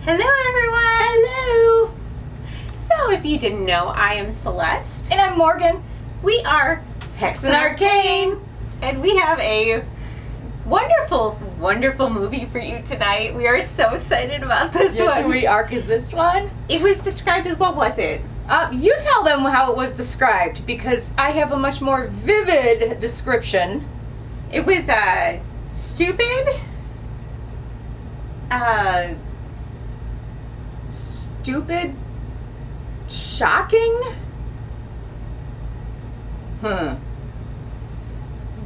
Hello everyone! Hello! So if you didn't know, I am Celeste. And I'm Morgan. We are Hexen Arcane. And we have a wonderful, wonderful movie for you tonight. We are so excited about this one. Yes, we are, because this one... It was described as, what was it? You tell them how it was described, because I have a much more vivid description. It was, stupid. Stupid... Shocking?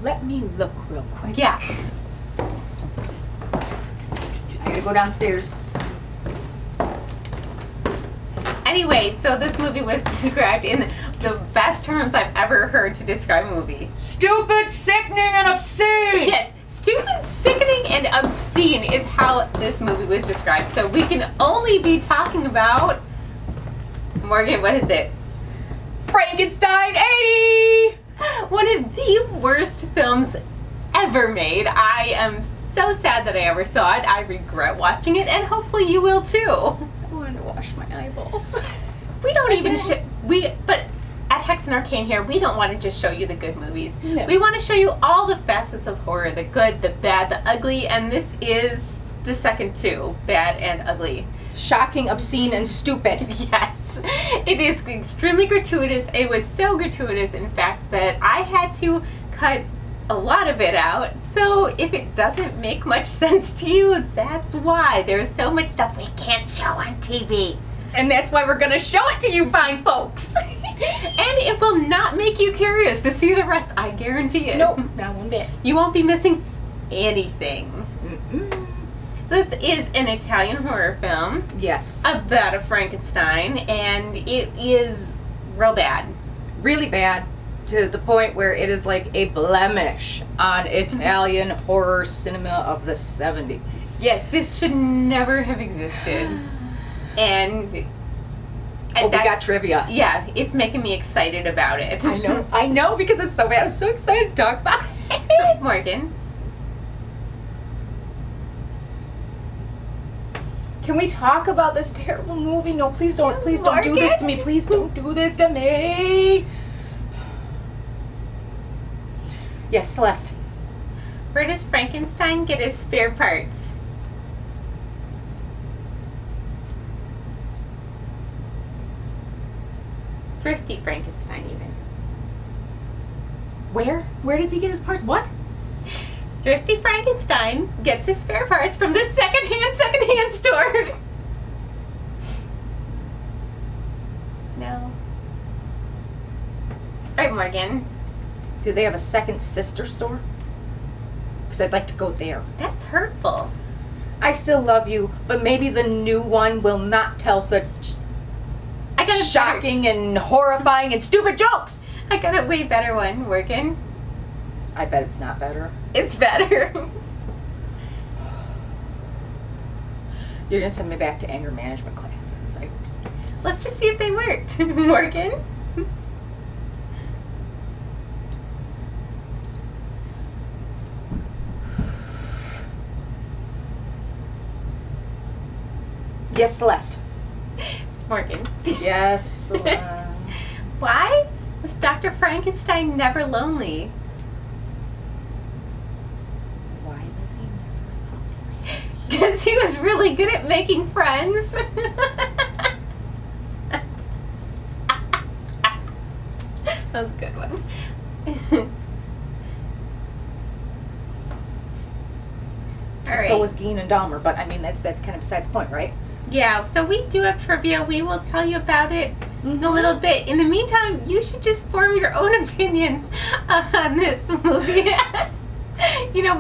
Let me look real quick. Yeah. I gotta go downstairs. Anyway, so this movie was described in the best terms I've ever heard to describe a movie. Stupid, sickening, and obscene! Yes, stupid, sickening, and obscene is how this movie was described. So we can only be talking about... Morgan, what is it? Frankenstein 80! One of the worst films ever made. I am so sad that I ever saw it. I regret watching it, and hopefully you will too. I wanted to wash my eyeballs. We don't even but at Hexen Arcane here, we don't want to just show you the good movies. No. We want to show you all the facets of horror, the good, the bad, the ugly, and this is the second two, bad and ugly. Shocking, obscene, and stupid. Yes. It is extremely gratuitous. It was so gratuitous, in fact, that I had to cut a lot of it out. So if it doesn't make much sense to you, that's why. There's so much stuff we can't show on TV. And that's why we're gonna show it to you fine folks. And it will not make you curious to see the rest, I guarantee it. Nope, not one bit. You won't be missing anything. Mm-mm. This is an Italian horror film. Yes. About a Frankenstein, and it is real bad. Really bad, to the point where it is like a blemish on Italian horror cinema of the 70s. Yes, this should never have existed. And we got trivia. Yeah, it's making me excited about it. I know, because it's so bad. I'm so excited to talk about it. Morgan. Can we talk about this terrible movie? No, please don't. Please don't do this to me. Please don't do this to me. Yes, Celeste. Where does Frankenstein get his spare parts? Thrifty Frankenstein, even. Where? Where does he get his parts? What? Thrifty Frankenstein gets his spare parts from the secondhand store. No. Right, Morgan. Do they have a second sister store? Because I'd like to go there. That's hurtful. I still love you, but maybe the new one will not tell such shocking and horrifying and stupid jokes. I got a way better one, Morgan. I bet it's not better. It's better. You're gonna send me back to anger management classes. Let's just see if they worked, Morgan. Yes, Celeste. Morgan. Yes, Celeste. Why was Dr. Frankenstein never lonely? Why was he never lonely? Because he was really good at making friends. That was a good one. All right. So was Geen and Dahmer, but I mean that's kind of beside the point, right? Yeah, so we do have trivia. We will tell you about it in a little bit. In the meantime, you should just form your own opinions on this movie. You know,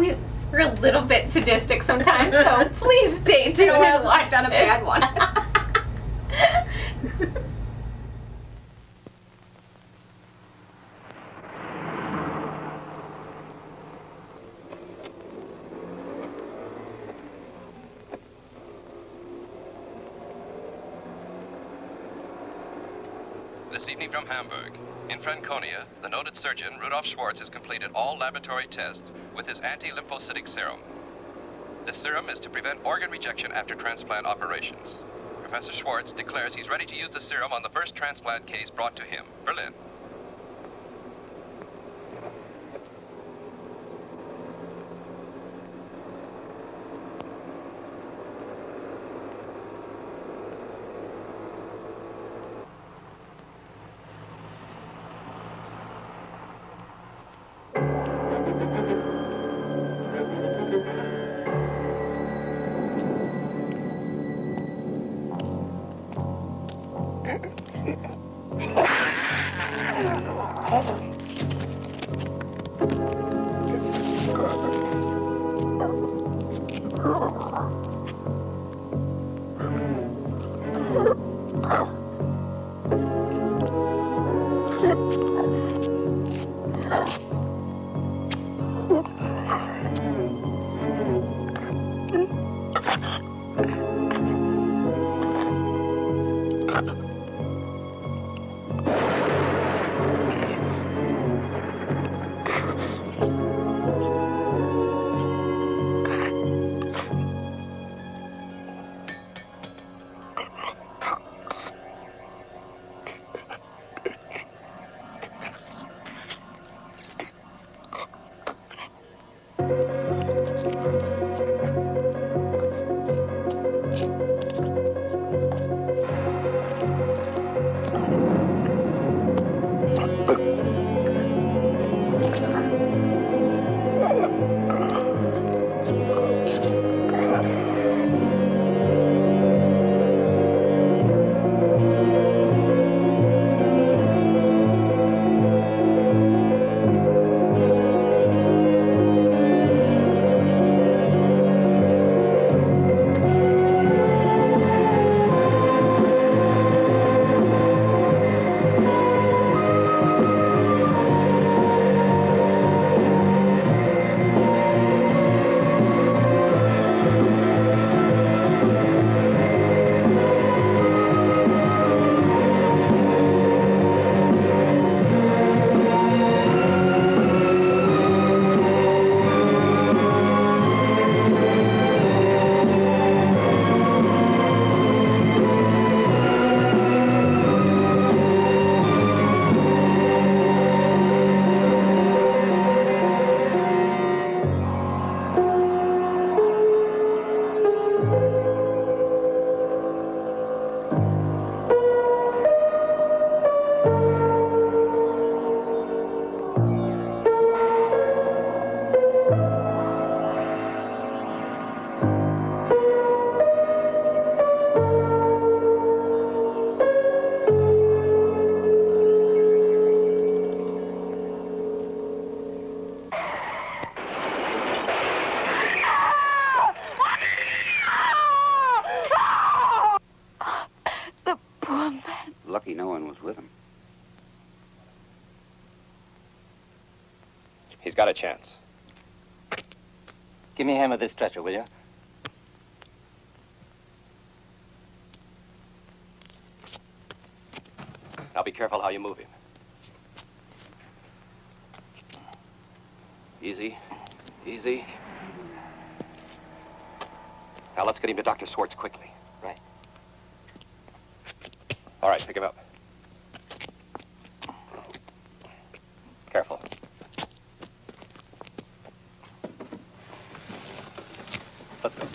we're a little bit sadistic sometimes, so please stay tuned and watch on a bad one. This evening from Hamburg. In Franconia, the noted surgeon Rudolf Schwartz has completed all laboratory tests with his anti-lymphocytic serum. This serum is to prevent organ rejection after transplant operations. Professor Schwartz declares he's ready to use the serum on the first transplant case brought to him. Berlin. Lucky no one was with him. He's got a chance. Give me a hand with this stretcher, will you? Now be careful how you move him. Easy, easy. Now let's get him to Dr. Schwartz quickly. Right. All right, pick him up. Careful. Let's go.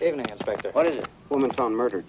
Evening, Inspector. What is it? Woman found murdered.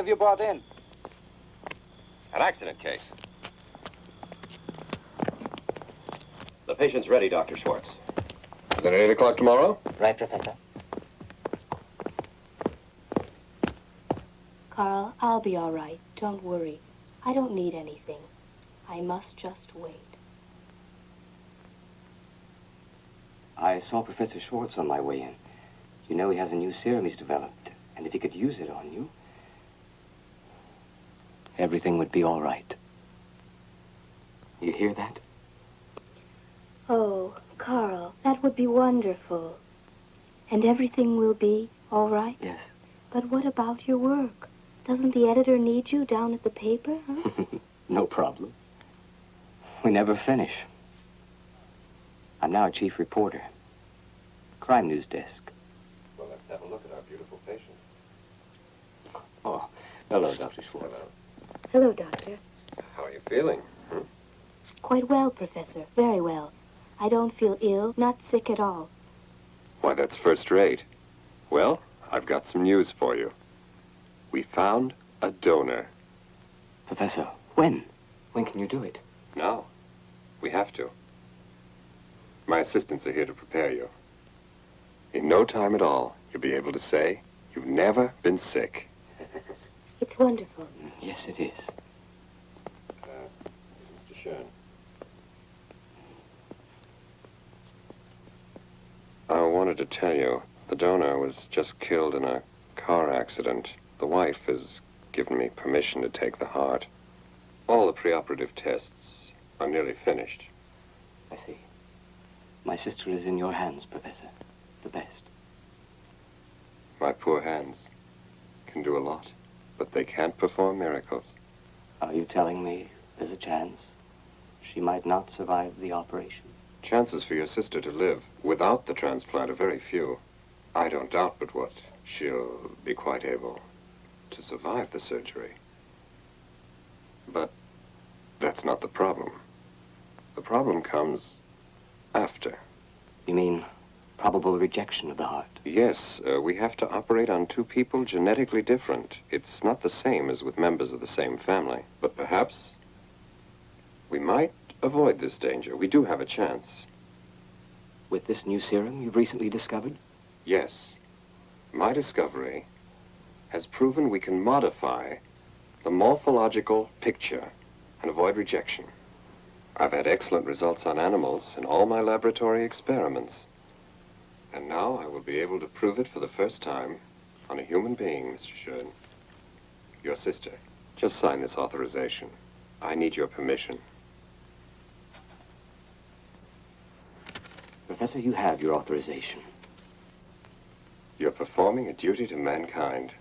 have you brought in? An accident case. The patient's ready, Dr. Schwartz. Is it 8 o'clock tomorrow? Right, Professor. Carl, I'll be all right. Don't worry. I don't need anything. I must just wait. I saw Professor Schwartz on my way in. You know he has a new serum he's developed, and if he could use it on you, everything would be all right. You hear that? Oh, Carl, that would be wonderful. And everything will be all right? Yes. But what about your work? Doesn't the editor need you down at the paper, huh? No problem. We never finish. I'm now chief reporter. Crime news desk. Well, let's have a look at our beautiful patient. Oh, hello, Dr. Schwartz. Hello, Doctor. How are you feeling? Quite well, Professor. Very well. I don't feel ill, not sick at all. Why, that's first rate. Well, I've got some news for you. We found a donor. Professor, when? When can you do it? Now. We have to. My assistants are here to prepare you. In no time at all, you'll be able to say you've never been sick. It's wonderful. Yes, it is. Mr. Schoen. I wanted to tell you, the donor was just killed in a car accident. The wife has given me permission to take the heart. All the preoperative tests are nearly finished. I see. My sister is in your hands, Professor. The best. My poor hands can do a lot, but they can't perform miracles. Are you telling me there's a chance she might not survive the operation? Chances for your sister to live without the transplant are very few. I don't doubt but what she'll be quite able to survive the surgery. But that's not the problem. The problem comes after. You mean probable rejection of the heart? Yes, we have to operate on two people genetically different. It's not the same as with members of the same family. But perhaps we might avoid this danger. We do have a chance. With this new serum you've recently discovered? Yes. My discovery has proven we can modify the morphological picture and avoid rejection. I've had excellent results on animals in all my laboratory experiments. And now I will be able to prove it for the first time on a human being, Mr. Schoen. Your sister. Just sign this authorization. I need your permission. Professor, you have your authorization. You're performing a duty to mankind.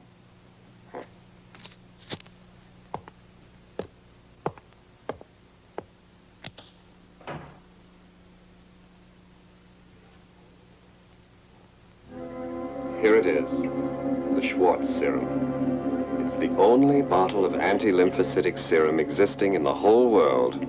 Here it is, the Schwartz serum. It's the only bottle of anti-lymphocytic serum existing in the whole world.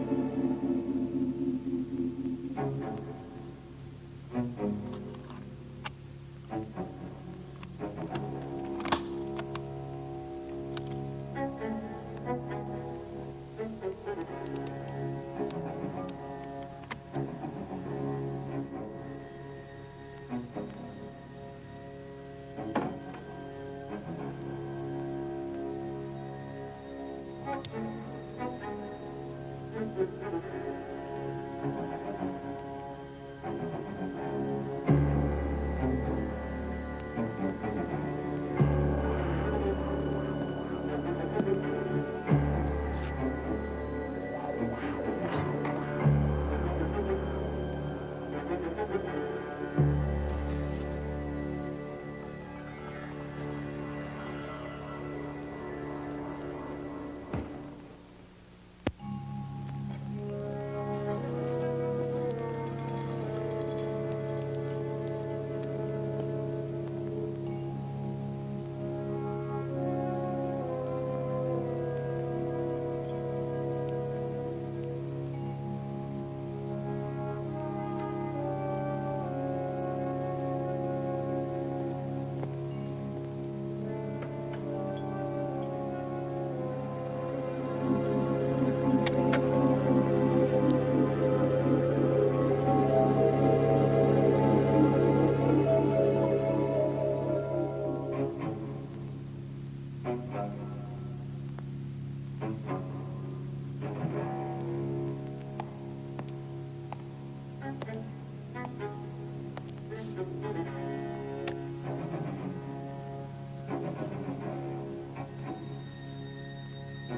It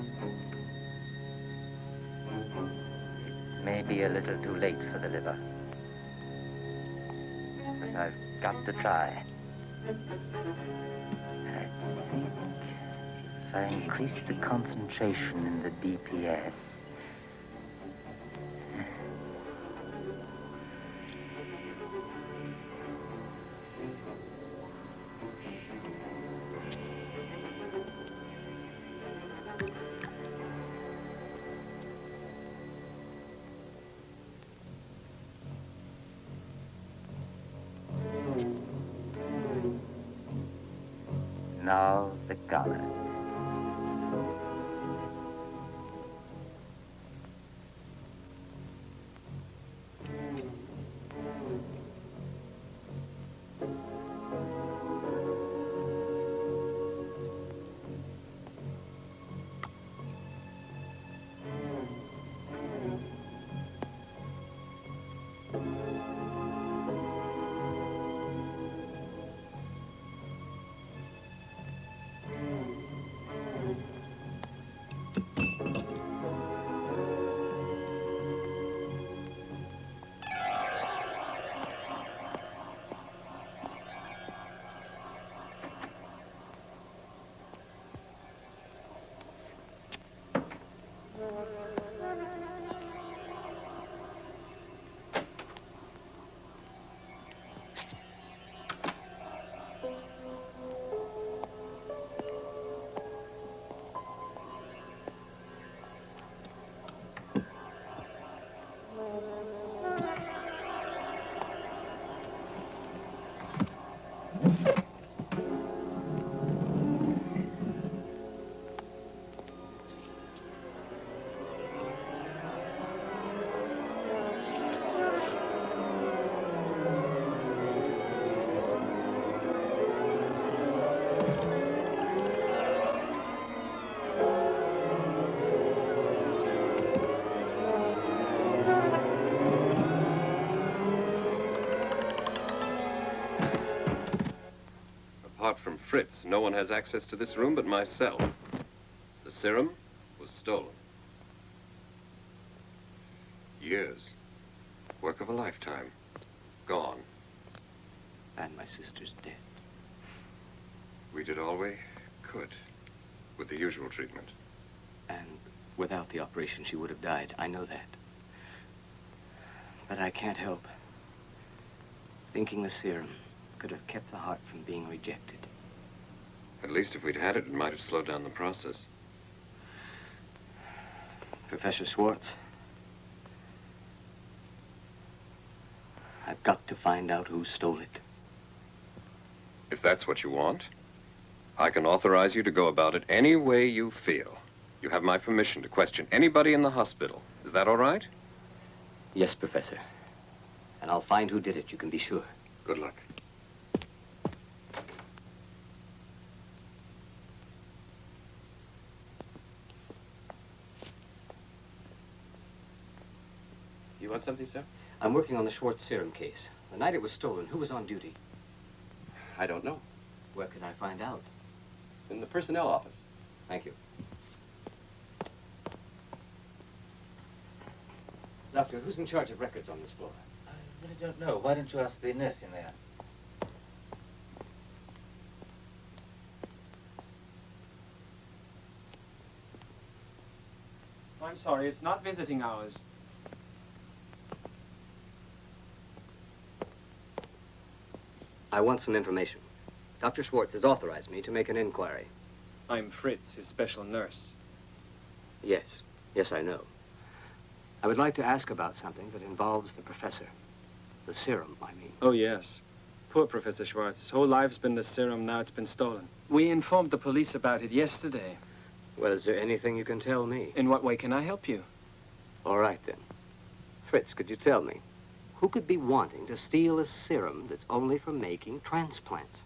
may be a little too late for the liver, but I've got to try. I think if I increase the concentration in the BPS, now the gullet. Apart from Fritz, no one has access to this room but myself. The serum was stolen. Years. Work of a lifetime. Gone. And my sister's dead. We did all we could with the usual treatment. And without the operation, she would have died. I know that. But I can't help thinking the serum could have kept the heart from being rejected. At least if we'd had it, it might have slowed down the process. Professor Schwartz, I've got to find out who stole it. If that's what you want, I can authorize you to go about it any way you feel. You have my permission to question anybody in the hospital. Is that all right? Yes, Professor. And I'll find who did it, you can be sure. Good luck. You want something, sir? I'm working on the Schwartz serum case. The night it was stolen, who was on duty? I don't know. Where can I find out? In the personnel office. Thank you. Doctor, who's in charge of records on this floor? I really don't know. Why don't you ask the nurse in there? I'm sorry, it's not visiting hours. I want some information. Dr. Schwartz has authorized me to make an inquiry. I'm Fritz, his special nurse. Yes. Yes, I know. I would like to ask about something that involves the professor. The serum, I mean. Oh, yes. Poor Professor Schwartz. His whole life's been the serum, now it's been stolen. We informed the police about it yesterday. Well, is there anything you can tell me? In what way can I help you? All right, then. Fritz, could you tell me, who could be wanting to steal a serum that's only for making transplants?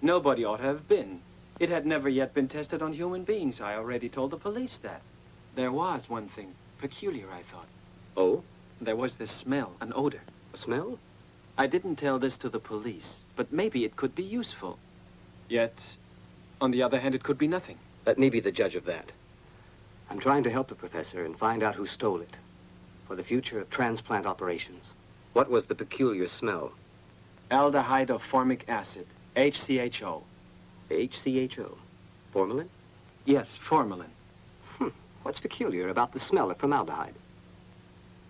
Nobody ought to have been. It had never yet been tested on human beings. I already told the police that. There was one thing peculiar, I thought. Oh? There was this smell, an odor. A smell? I didn't tell this to the police, but maybe it could be useful. Yet, on the other hand, it could be nothing. Let me be the judge of that. I'm trying to help the professor and find out who stole it for the future of transplant operations. What was the peculiar smell? Aldehyde of formic acid, HCHO. HCHO. Formalin? Yes, formalin. What's peculiar about the smell of formaldehyde?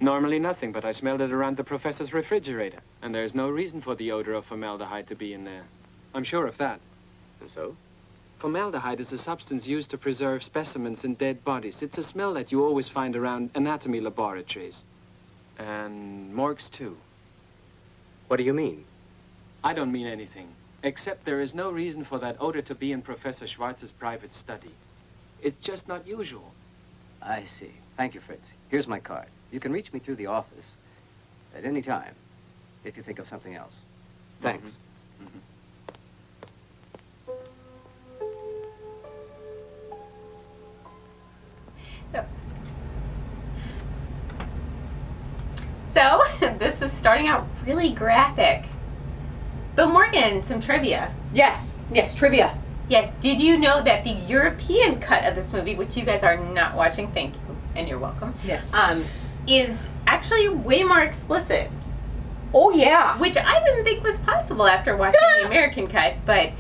Normally nothing, but I smelled it around the professor's refrigerator, and there's no reason for the odor of formaldehyde to be in there. I'm sure of that. And so? Formaldehyde is a substance used to preserve specimens in dead bodies. It's a smell that you always find around anatomy laboratories. And morgues, too. What do you mean? I don't mean anything, except there is no reason for that odor to be in Professor Schwartz's private study. It's just not usual. I see. Thank you, Fritz. Here's my card. You can reach me through the office at any time if you think of something else. Thanks. So, this is starting out really graphic. Bill Morgan, some trivia. Yes, trivia. Yes, did you know that the European cut of this movie, which you guys are not watching, thank you, and you're welcome. Yes. Is actually way more explicit. Oh, yeah. Which I didn't think was possible after watching the American cut, but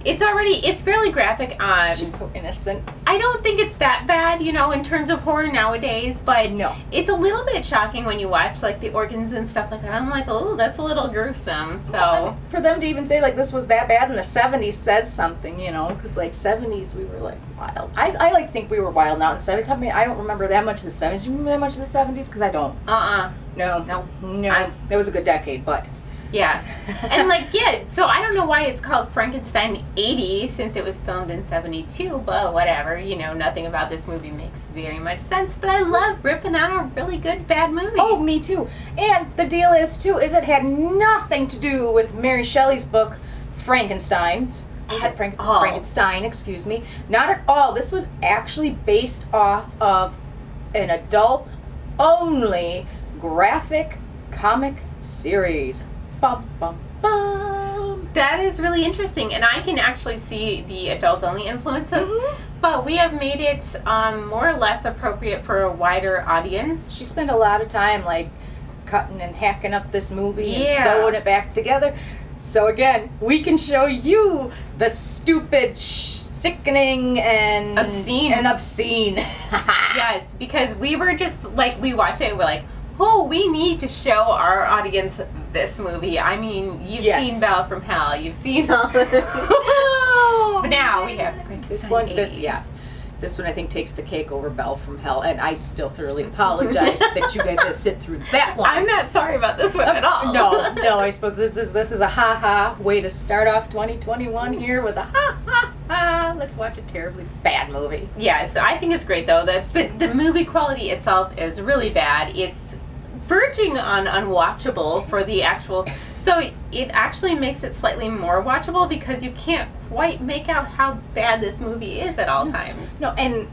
it's fairly graphic on... She's so innocent. I don't think it's that bad, in terms of horror nowadays, but no. It's a little bit shocking when you watch, like, the organs and stuff like that. I'm like, oh, that's a little gruesome, so... Well, for them to even say, like, this was that bad in the 70s says something, because, like, 70s, we were, like, wild. I like to think we were wild now in the 70s. I mean, I don't remember that much of the 70s. You remember that much of the 70s? Because I don't. No. It was a good decade, but... Yeah. And so I don't know why it's called Frankenstein 80 since it was filmed in 72, but whatever, nothing about this movie makes very much sense, but I love ripping out a really good bad movie. Oh, me too. And the deal is, too, is it had nothing to do with Mary Shelley's book, Frankenstein, excuse me. Not at all. This was actually based off of an adult-only graphic comic series. Bum, bum, bum. That is really interesting, and I can actually see the adult-only influences, but we have made it more or less appropriate for a wider audience. She spent a lot of time, like, cutting and hacking up this movie and sewing it back together. So again, we can show you the stupid, sickening, and obscene. Yes, because we were just, like, we watched it and we're like, oh, we need to show our audience this movie. I mean, you've seen Belle from Hell. You've seen all the... But now we have this one. This one I think takes the cake over Belle from Hell, and I still thoroughly apologize that you guys had to sit through that one. I'm not sorry about this one at all. No. I suppose this is a ha-ha way to start off 2021 here with a ha-ha-ha. Let's watch a terribly bad movie. Yeah, so I think it's great though. But the movie quality itself is really bad. It's verging on unwatchable for the actual... So it actually makes it slightly more watchable because you can't quite make out how bad this movie is at all times. No, and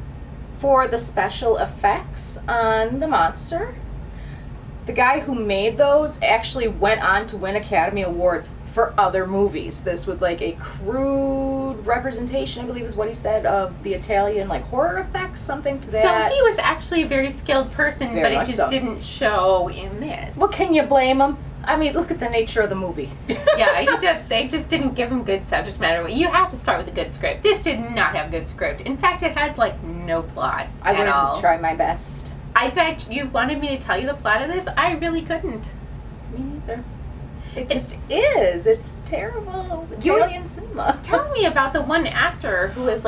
for the special effects on the monster, the guy who made those actually went on to win Academy Awards for other movies. This was like a crude representation, I believe is what he said, of the Italian horror effects, something to that. So he was actually a very skilled person, but it just didn't show in this. Well, can you blame him? I mean, look at the nature of the movie. Yeah, they just didn't give him good subject matter. You have to start with a good script. This did not have good script. In fact, it has no plot at all. I would try my best. I bet you wanted me to tell you the plot of this. I really couldn't. Me neither. It just is. It's terrible. Italian cinema. Tell me about the one actor who is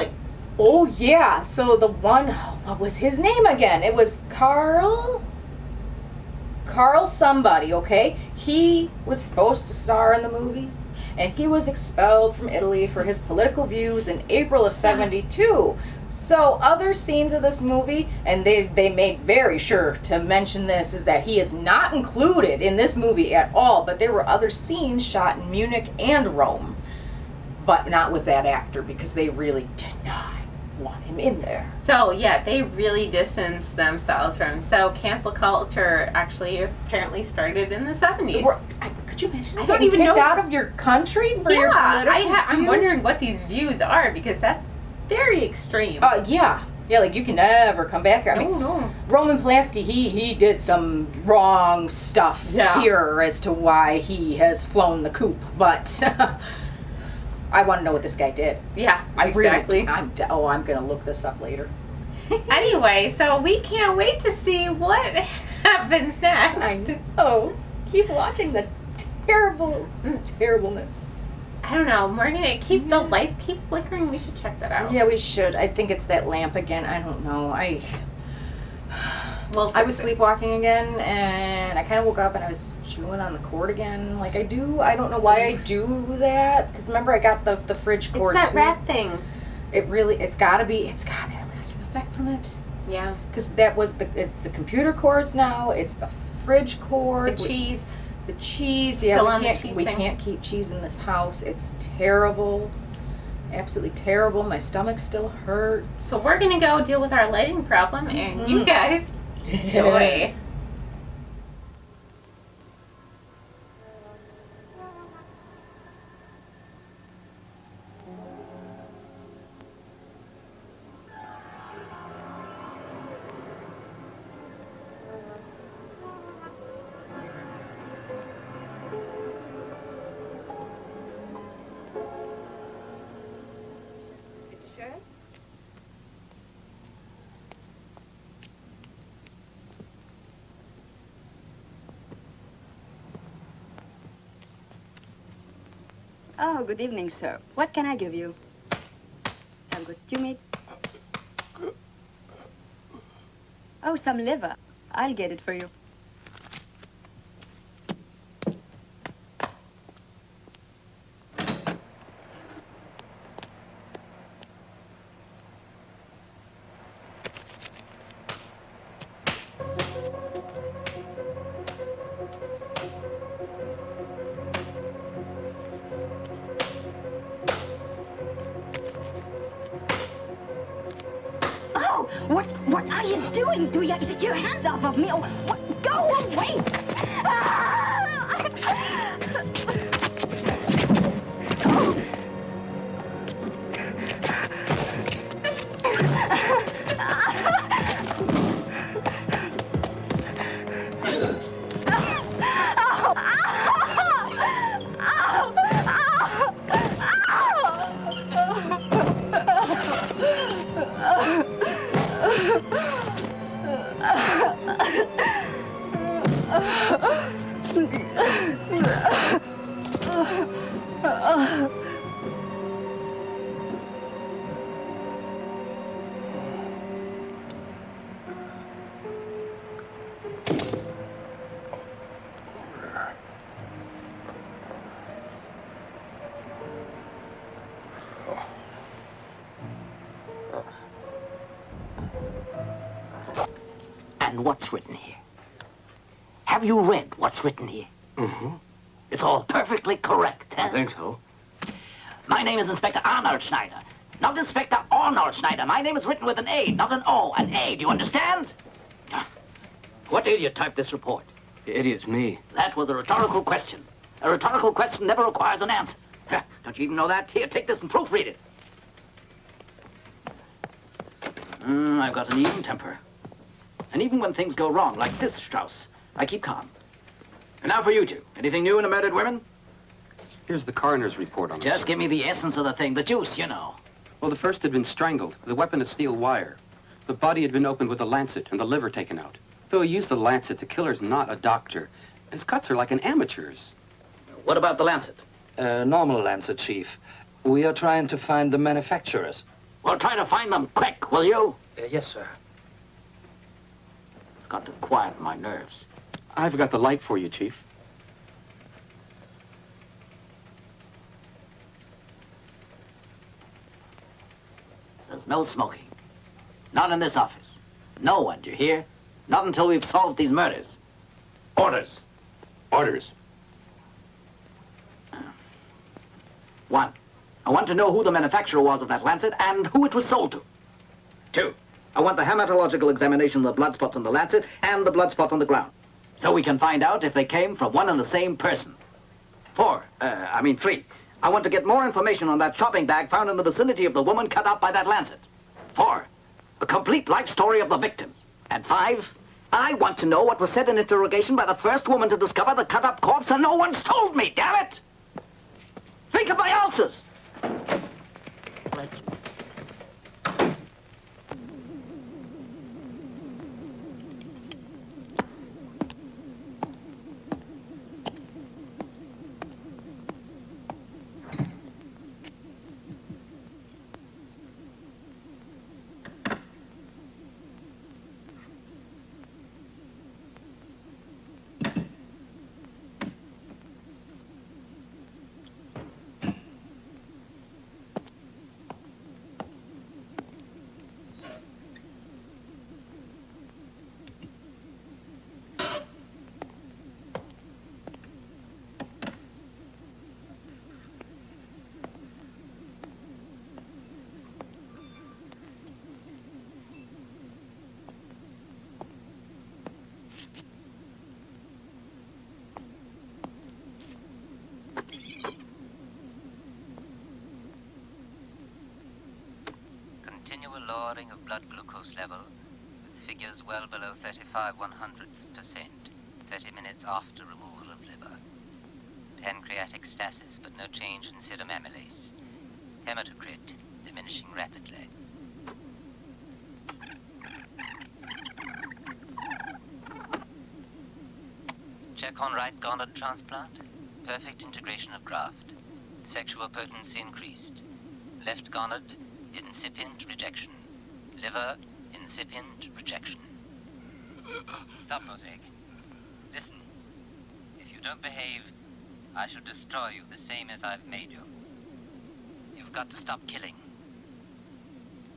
Oh, yeah. So the one, what was his name again? It was Carl somebody, okay? He was supposed to star in the movie, and he was expelled from Italy for his political views in April of 72. So other scenes of this movie, and they made very sure to mention this, is that he is not included in this movie at all, but there were other scenes shot in Munich and Rome, but not with that actor because they really did not want him in there. So yeah, they really distanced themselves from him. So cancel culture actually apparently started in the 70s. Could you imagine? I don't even know. Kicked out of your country for your political I'm wondering what these views are because that's very extreme. Yeah. Yeah, like you can never come back here. I mean, No. Roman Polanski, he did some wrong stuff here as to why he has flown the coop, but I want to know what this guy did. Yeah, exactly. I'm gonna look this up later. Anyway, so we can't wait to see what happens next. I know. Keep watching the terribleness. I don't know, Morgan, the lights keep flickering. We should check that out. Yeah, we should. I think it's that lamp again. I don't know. I was sleepwalking again, and I kind of woke up and I was chewing on the cord again, like I do. I don't know why I do that. Because remember, I got the fridge cord. It's that too. rat thing. It's gotta be a lasting effect from it. Yeah. Because it's the computer cords now. It's the fridge cord. The cheese. The cheese. Still Yeah, on the cheese we thing. can't keep cheese in this house. It's terrible. Absolutely terrible. My stomach still hurts. So we're going to go deal with our lighting problem, and you guys enjoy. Oh, good evening, sir. What can I give you? Some good stew meat? Oh, some liver. I'll get it for you. What are you doing? Do you take your hands off of me? Oh, what? Go away! And what's written here? Have you read what's written here? Mm-hmm. It's all perfectly correct, huh? I think so. My name is Inspector Arnold Schneider. Not Inspector Arnold Schneider. My name is written with an A, not an O. An A, do you understand? What idiot typed this report? The idiot's me. That was a rhetorical question. A rhetorical question never requires an answer. Don't you even know that? Here, take this and proofread it. I've got an even temper. And even when things go wrong, like this, Strauss, I keep calm. And now for you two. Anything new in the murdered women? Here's the coroner's report on Just give me the essence of the thing, the juice, you know. Well, the first had been strangled, the weapon a steel wire. The body had been opened with a lancet and the liver taken out. Though he used the lancet, the killer's not a doctor. His cuts are like an amateur's. What about the lancet? Normal lancet, Chief. We are trying to find the manufacturers. Well, try to find them quick, will you? Yes, sir. Got to quiet my nerves. I've got the light for you, Chief. There's no smoking. Not in this office. No one, do you hear? Not until we've solved these murders. Orders. Orders. 1, I want to know who the manufacturer was of that lancet and who it was sold to. 2, I want the hematological examination of the blood spots on the lancet and the blood spots on the ground, so we can find out if they came from one and the same person. 3, I want to get more information on that shopping bag found in the vicinity of the woman cut up by that lancet. 4, A complete life story of the victims. And 5, I want to know what was said in interrogation by the first woman to discover the cut-up corpse, and no one's told me, damn it! Think of my answers! Continual lowering of blood glucose level with figures well below 35/100th%, 30 minutes after removal of liver. Pancreatic stasis, but no change in serum amylase. Hematocrit diminishing rapidly. Check on right gonad transplant. Perfect integration of graft. Sexual potency increased. Left gonad, incipient rejection. Liver, incipient rejection. Stop, Mosaic. Listen. If you don't behave, I shall destroy you the same as I've made you. You've got to stop killing.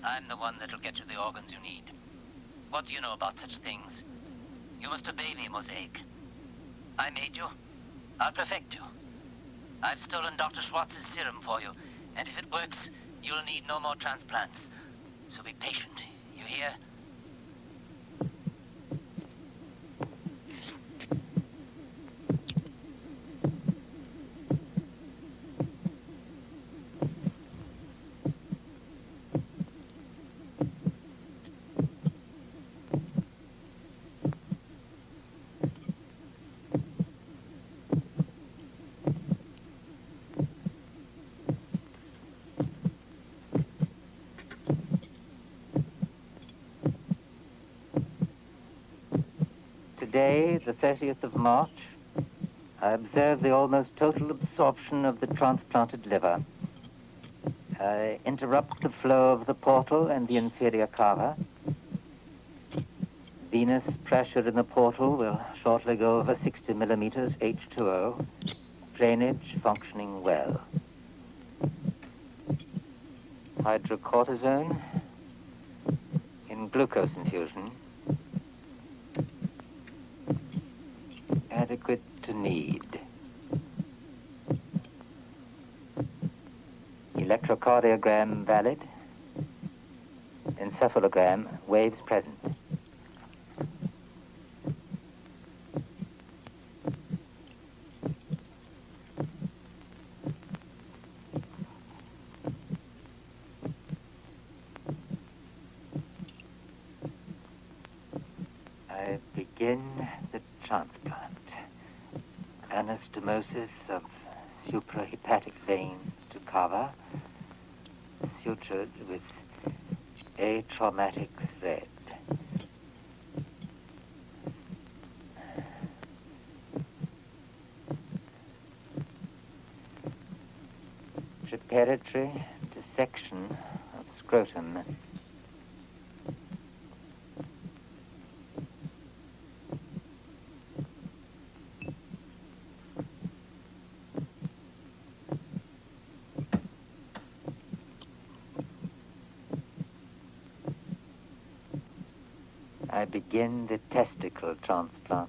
I'm the one that'll get you the organs you need. What do you know about such things? You must obey me, Mosaic. I made you. I'll perfect you. I've stolen Dr. Schwartz's serum for you, and if it works, you'll need no more transplants. So be patient, you hear? Today, the 30th of March, I observe the almost total absorption of the transplanted liver. I interrupt the flow of the portal and the inferior cava. Venous pressure in the portal will shortly go over 60 millimeters H2O. Drainage functioning well. Hydrocortisone in glucose infusion. Adequate to need. Electrocardiogram valid. Encephalogram, waves present. I begin the transplant. Anastomosis of suprahepatic veins to cava, sutured with atraumatic thread. Preparatory dissection of scrotum. I begin the testicle transplant.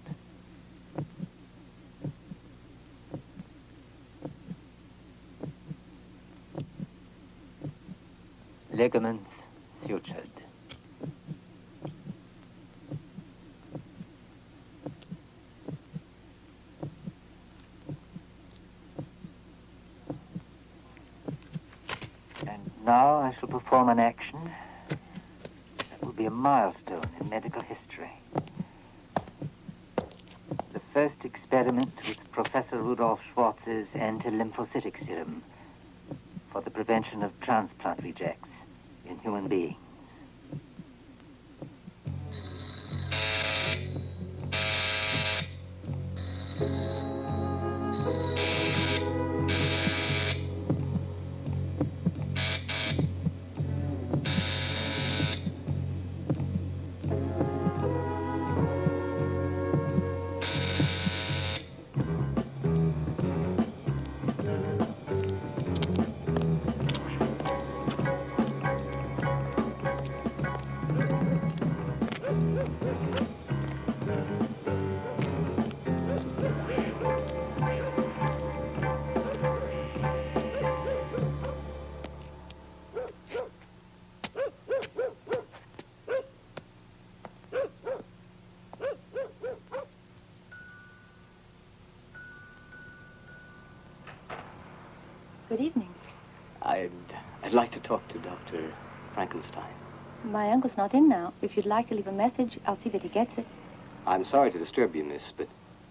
Ligaments sutured. And now I shall perform an action that will a milestone in medical history. The first experiment with Professor Rudolf Schwartz's anti-lymphocytic serum for the prevention of transplant rejects in human beings. Good evening. I'd like to talk to Dr. Frankenstein. My uncle's not in now. If you'd like to leave a message, I'll see that he gets it. I'm sorry to disturb you, miss, but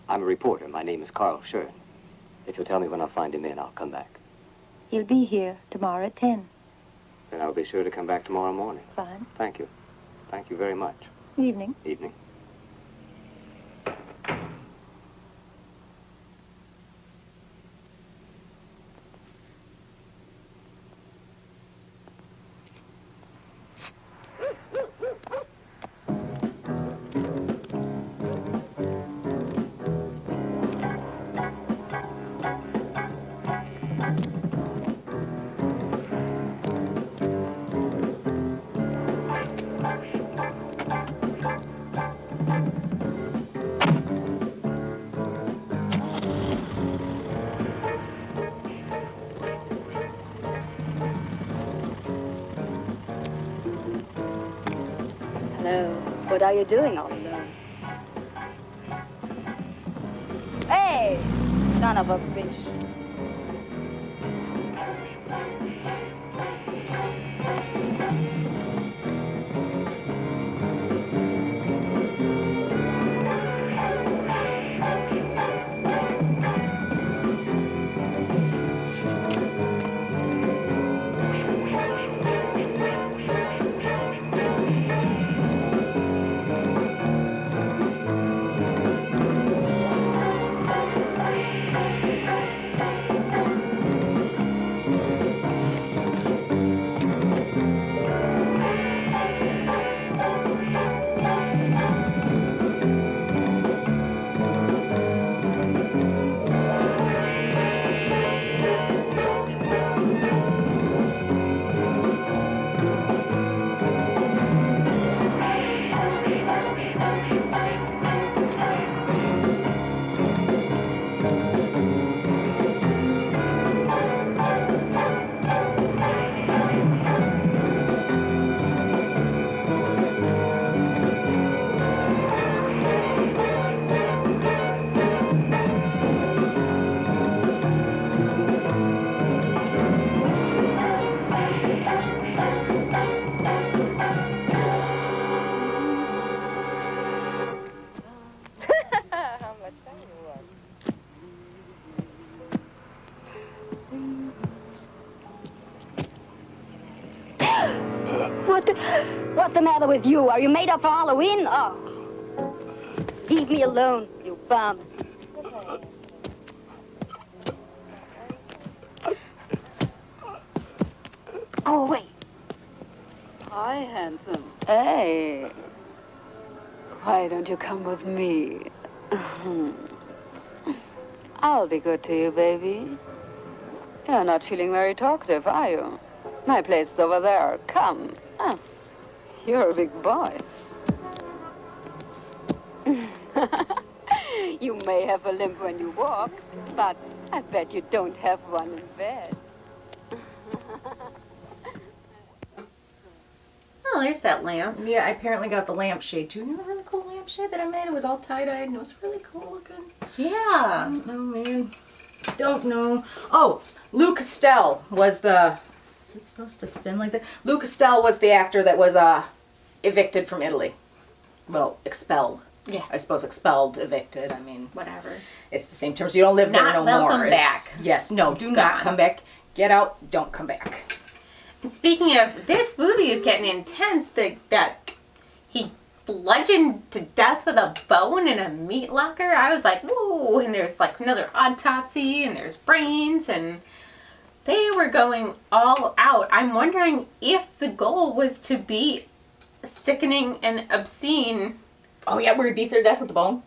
I'm a reporter. My name is Carl Schern. If you'll tell me when I'll find him in, I'll come back. He'll be here tomorrow at 10. Then I'll be sure to come back tomorrow morning. Fine. Thank you. Thank you very much. Evening. Evening. Hello. What are you doing all alone? Hey! Son of a bitch. What's the matter with you? Are you made up for Halloween? Oh. Leave me alone, you bum. Go away. Hi, handsome. Hey. Why don't you come with me? I'll be good to you, baby. You're not feeling very talkative, are you? My place is over there. Come. Ah, you're a big boy. You may have a limp when you walk, but I bet you don't have one in bed. Oh, there's that lamp. Yeah, I apparently got the lampshade too. You know the really cool lampshade that I made? It was all tie-dyed and it was really cool looking. Yeah. I don't know, man. Don't know. Oh, Lou Castell was the... Is it supposed to spin like that? Lou Castell was the actor that was evicted from Italy. Well, expelled. Yeah. I suppose expelled, evicted, I mean. Whatever. It's the same terms. You don't live there no more. Not welcome back. Yes, no, do not come back. Get out, don't come back. And speaking of, this movie is getting intense. That he bludgeoned to death with a bone in a meat locker. I was like, whoa. And there's like another autopsy, and there's brains, and they were going all out. I'm wondering if the goal was to be sickening and obscene. Oh yeah, where he beats her to death with the bone?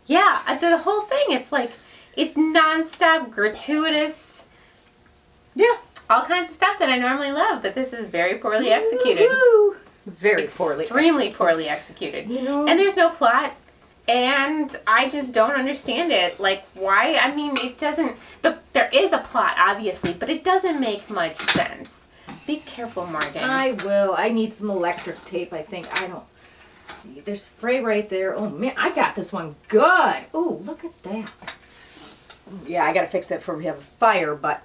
Yeah, the whole thing. It's like, it's nonstop, gratuitous. Yeah. All kinds of stuff that I normally love, but this is very poorly executed. Very Extremely poorly executed. You know? And there's no plot, and I just don't understand it. Like, why? I mean, it doesn't... There is a plot, obviously, but it doesn't make much sense. Be careful, Morgan. I will. I need some electric tape, I think. I don't... See, there's Frey right there. Oh, man, I got this one good. Oh, look at that. Yeah, I gotta fix that before we have a fire, but...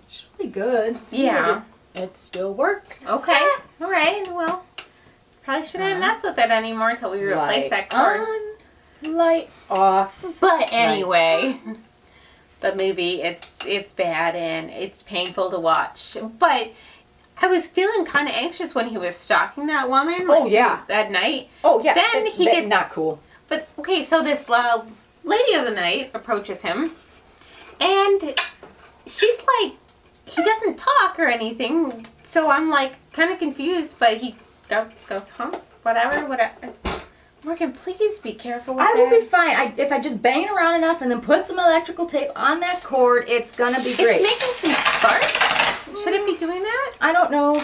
it's really good. Yeah. It still works. Okay. All right. Well, probably shouldn't mess with it anymore until we replace that cord. On, light off. But anyway, the movie, it's bad and it's painful to watch. But I was feeling kind of anxious when he was stalking that woman. Oh, yeah. That night. Oh, yeah. Then he gets not cool. But okay, so this lady of the night approaches him, and she's like, he doesn't talk or anything, so I'm like kind of confused, but he goes home, whatever. Morgan, please be careful with I will that. be fine. If I just bang it around enough and then put some electrical tape on that cord, it's gonna be great. It's making some sparks? Should it be doing that? I don't know.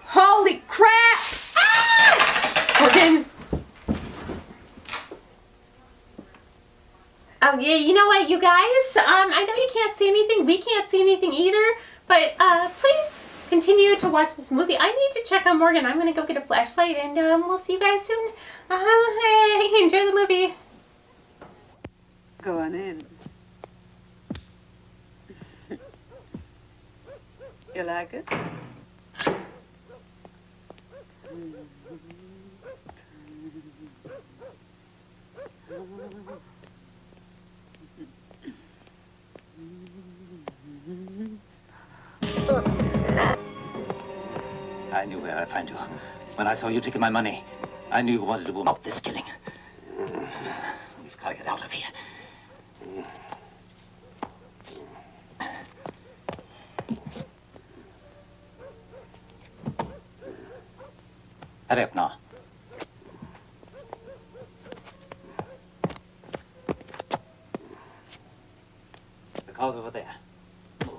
Holy crap! Ah! Morgan. Oh, yeah, you know what, you guys? I know you can't see anything. We can't see anything either. But please continue to watch this movie. I need to check on Morgan. I'm going to go get a flashlight, and we'll see you guys soon. Hey, enjoy the movie. Go on in. You like it? I knew where I'd find you. When I saw you taking my money, I knew you wanted to boom up this killing. We've got to get out of here. Hurry up now. The car's over there. Move.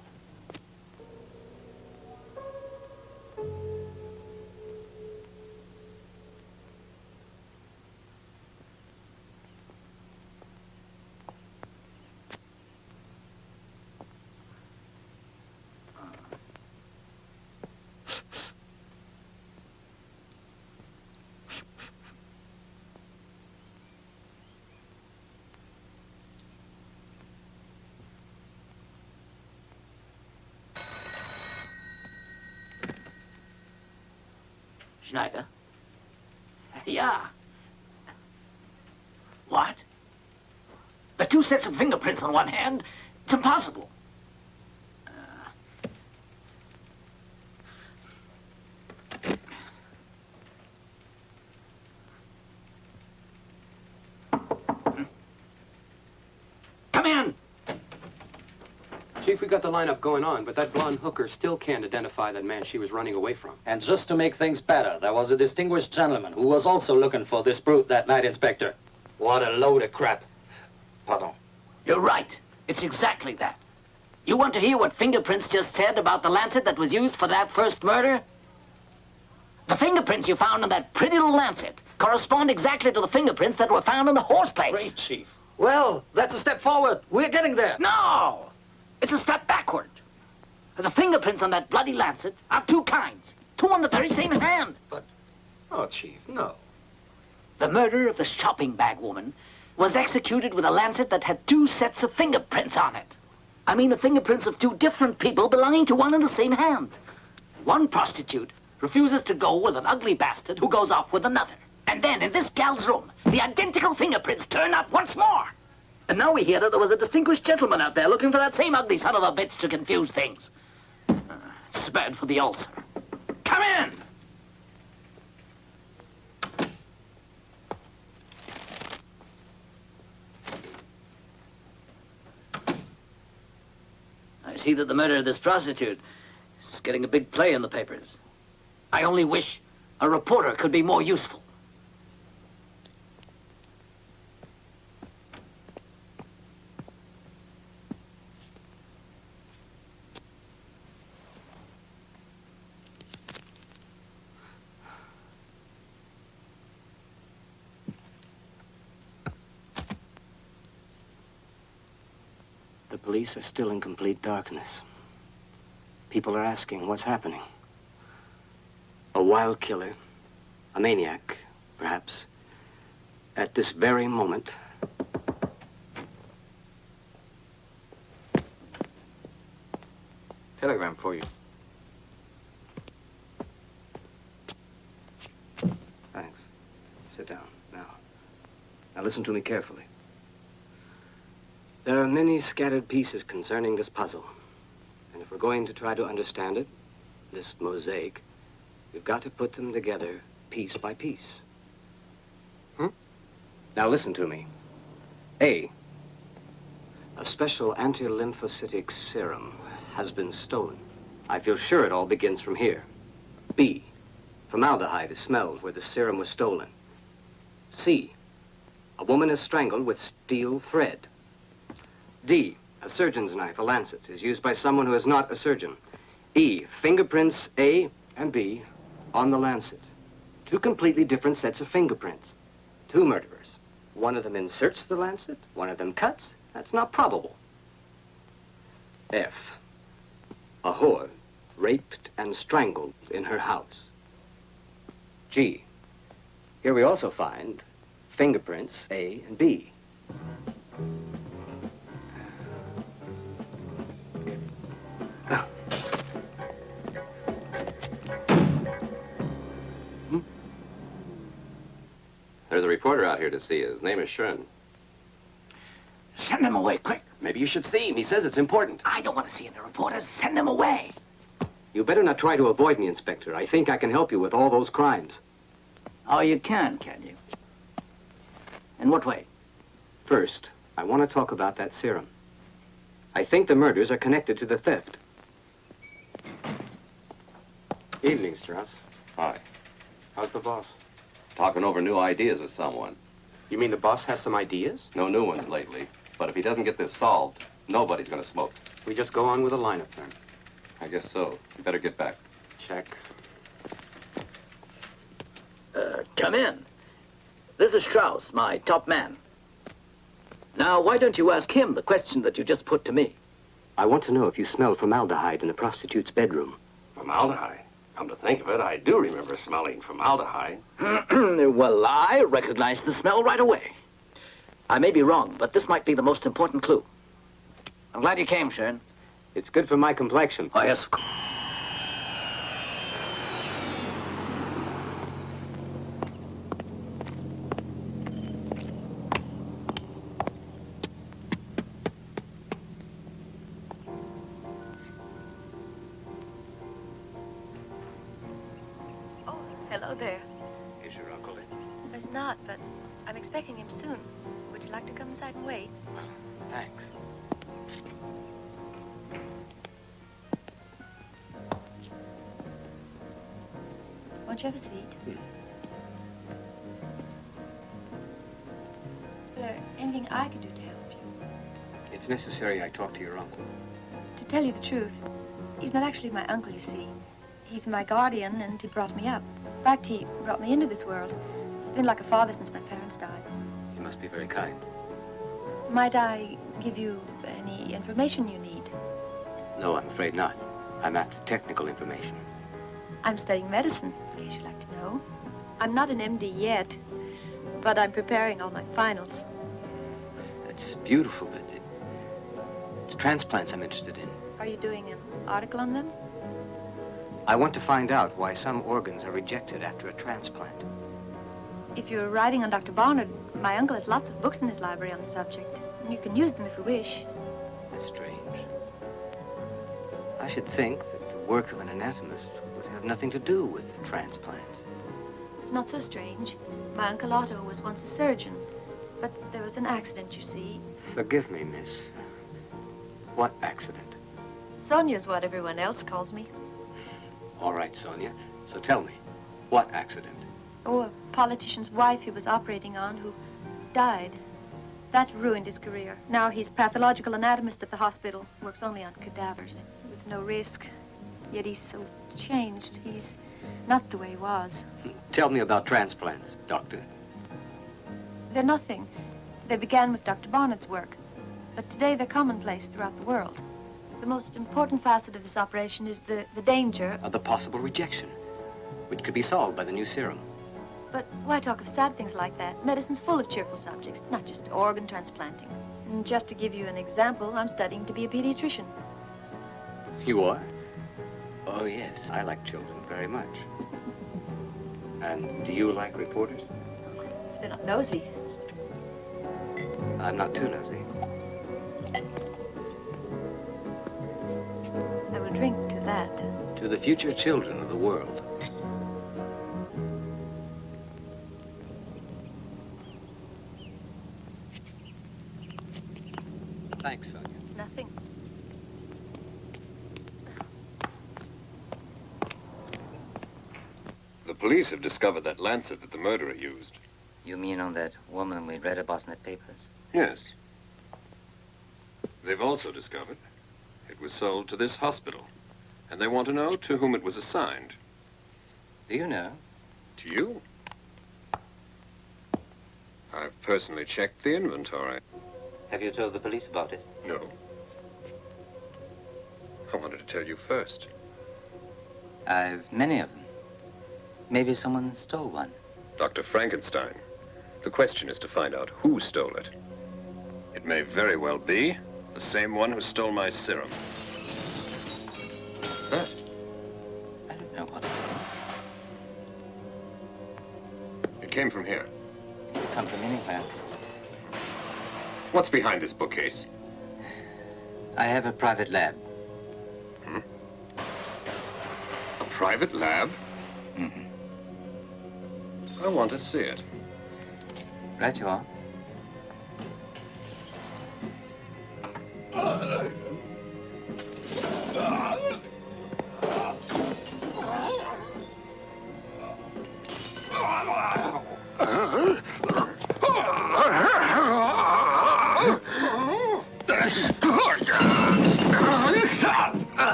Schneider? Yeah. What? The two sets of fingerprints on one hand? It's impossible. Come in! Chief, we got the lineup going on, but that blonde hooker still can't identify that man she was running away from. And just to make things better, there was a distinguished gentleman who was also looking for this brute that night, Inspector. What a load of crap. Pardon. You're right. It's exactly that. You want to hear what Fingerprints just said about the lancet that was used for that first murder? The fingerprints you found on that pretty little lancet correspond exactly to the fingerprints that were found in the horse place. Great, Chief. Well, that's a step forward. We're getting there. No! It's a step backward. The fingerprints on that bloody lancet are two kinds. Two on the very same hand. But, oh, Chief, no. The murder of the shopping bag woman was executed with a lancet that had two sets of fingerprints on it. I mean the fingerprints of two different people belonging to one and the same hand. One prostitute refuses to go with an ugly bastard who goes off with another. And then in this gal's room, the identical fingerprints turn up once more. And now we hear that there was a distinguished gentleman out there looking for that same ugly son of a bitch to confuse things. It's bad for the ulcer. Come in! I see that the murder of this prostitute is getting a big play in the papers. I only wish a reporter could be more useful. The police are still in complete darkness. People are asking what's happening. A wild killer, a maniac, perhaps, at this very moment. Telegram for you. Thanks. Sit down now. Now listen to me carefully. There are many scattered pieces concerning this puzzle. And if we're going to try to understand it, this mosaic, we've got to put them together piece by piece. Now listen to me. A special anti-lymphocytic serum has been stolen. I feel sure it all begins from here. B, formaldehyde is smelled where the serum was stolen. C, a woman is strangled with steel thread. D, a surgeon's knife, a lancet, is used by someone who is not a surgeon. E, fingerprints A and B on the lancet. Two completely different sets of fingerprints. Two murderers. One of them inserts the lancet, one of them cuts. That's not probable. F, a whore raped and strangled in her house. G, here we also find fingerprints A and B. There's a reporter out here to see you. His name is Schön. Send him away, quick. Maybe you should see him. He says it's important. I don't want to see any reporters. Send him away. You better not try to avoid me, Inspector. I think I can help you with all those crimes. Oh, you can you? In what way? First, I want to talk about that serum. I think the murders are connected to the theft. Evening, Strauss. Hi. How's the boss? Talking over new ideas with someone. You mean the boss has some ideas? No new ones lately. But if he doesn't get this solved, nobody's going to smoke. We just go on with the lineup then. I guess so. You better get back. Check. Come in. This is Strauss, my top man. Now, why don't you ask him the question that you just put to me? I want to know if you smelled formaldehyde in the prostitute's bedroom. Formaldehyde? Come to think of it, I do remember smelling formaldehyde. Well, I recognized the smell right away. I may be wrong, but this might be the most important clue. I'm glad you came, Schön. It's good for my complexion. Oh, yes, of course. Hello there. Is your uncle in? It's not, but I'm expecting him soon. Would you like to come inside and wait? Thanks. Won't you have a seat? Is there anything I could do to help you? It's necessary I talk to your uncle. To tell you the truth, he's not actually my uncle, you see. He's my guardian, and he brought me up. In fact, he brought me into this world. He's been like a father since my parents died. He must be very kind. Might I give you any information you need? No, I'm afraid not. I'm after technical information. I'm studying medicine, in case you'd like to know. I'm not an MD yet, but I'm preparing all my finals. That's beautiful, but It's transplants I'm interested in. Are you doing an article on them? I want to find out why some organs are rejected after a transplant. If you're writing on Dr. Barnard, my uncle has lots of books in his library on the subject. And you can use them if you wish. That's strange. I should think that the work of an anatomist would have nothing to do with transplants. It's not so strange. My Uncle Otto was once a surgeon. But there was an accident, you see. Forgive me, miss. What accident? Sonia's what everyone else calls me. All right, Sonia. So tell me, what accident? Oh, a politician's wife he was operating on who died. That ruined his career. Now he's pathological anatomist at the hospital. Works only on cadavers, with no risk. Yet he's so changed. He's not the way he was. Tell me about transplants, doctor. They're nothing. They began with Dr. Barnard's work. But today they're commonplace throughout the world. The most important facet of this operation is the danger Of the possible rejection, which could be solved by the new serum. But why talk of sad things like that? Medicine's full of cheerful subjects, not just organ transplanting. And just to give you an example, I'm studying to be a pediatrician. You are? Oh, yes. I like children very much. And do you like reporters? They're not nosy. I'm not too nosy. I will drink to that. To the future children of the world. Thanks, Sonia. It's nothing. The police have discovered that lancet that the murderer used. You mean on that woman we read about in the papers? Yes. They've also discovered it was sold to this hospital, and they want to know to whom it was assigned. Do you know? To you? I've personally checked the inventory. Have you told the police about it? No. I wanted to tell you first. I've many of them. Maybe someone stole one. Dr. Frankenstein. The question is to find out who stole it. It may very well be the same one who stole my serum. What's that? I don't know what It came from here. it could come from anywhere. What's behind this bookcase? I have a private lab. A private lab? Mm-hmm. I want to see it. Right you are.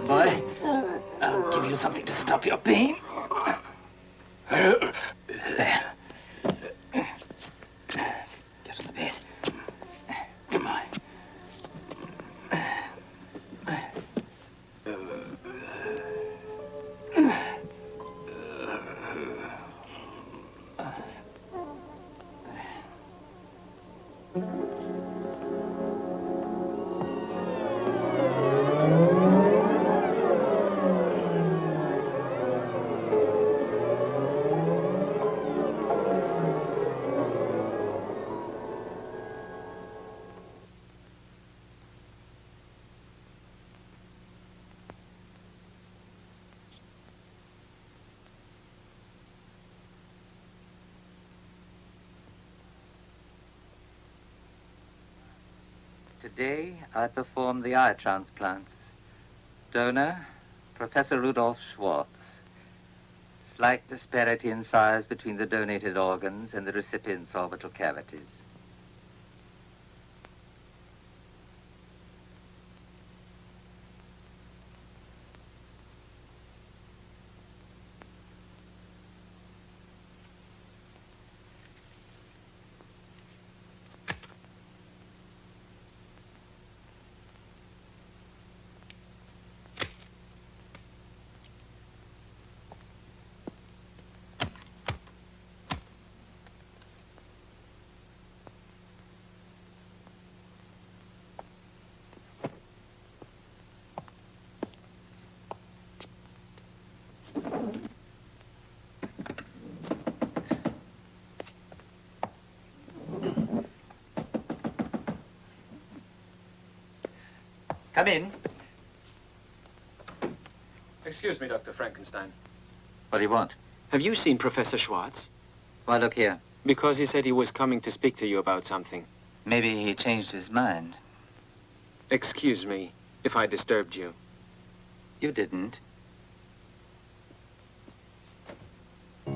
Boy, I'll give you something to stop your pain. There. Get on the bed. Come on. Today, I perform the eye transplants. Donor, Professor Rudolf Schwartz. Slight disparity in size between the donated organs and the recipient's orbital cavities. Come in. Excuse me, Dr. Frankenstein. What do you want? Have you seen Professor Schwartz? Why, look here. Because he said he was coming to speak to you about something. Maybe he changed his mind. Excuse me if I disturbed you. You didn't. In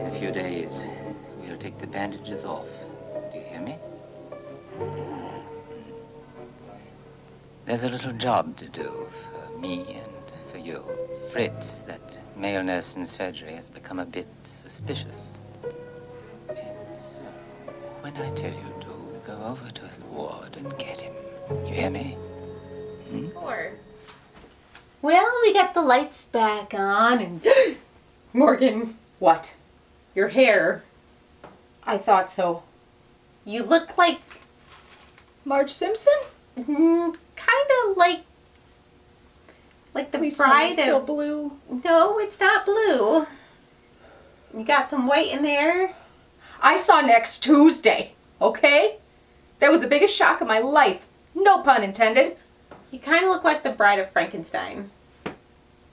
a few days, we'll take the bandages off. Do you hear me? There's a little job to do for me and for you. Fritz, that male nurse in surgery, has become a bit suspicious. And so, when I tell you to go over to his ward and get him, you hear me? Four. Well, we got the lights back on and... Morgan. What? Your hair. I thought so. You look like... Marge Simpson? Kind of like the Please bride still of... blue. No, it's not blue. You got some white in there. I saw Next Tuesday, okay? That was the biggest shock of my life. No pun intended. You kind of look like the bride of Frankenstein.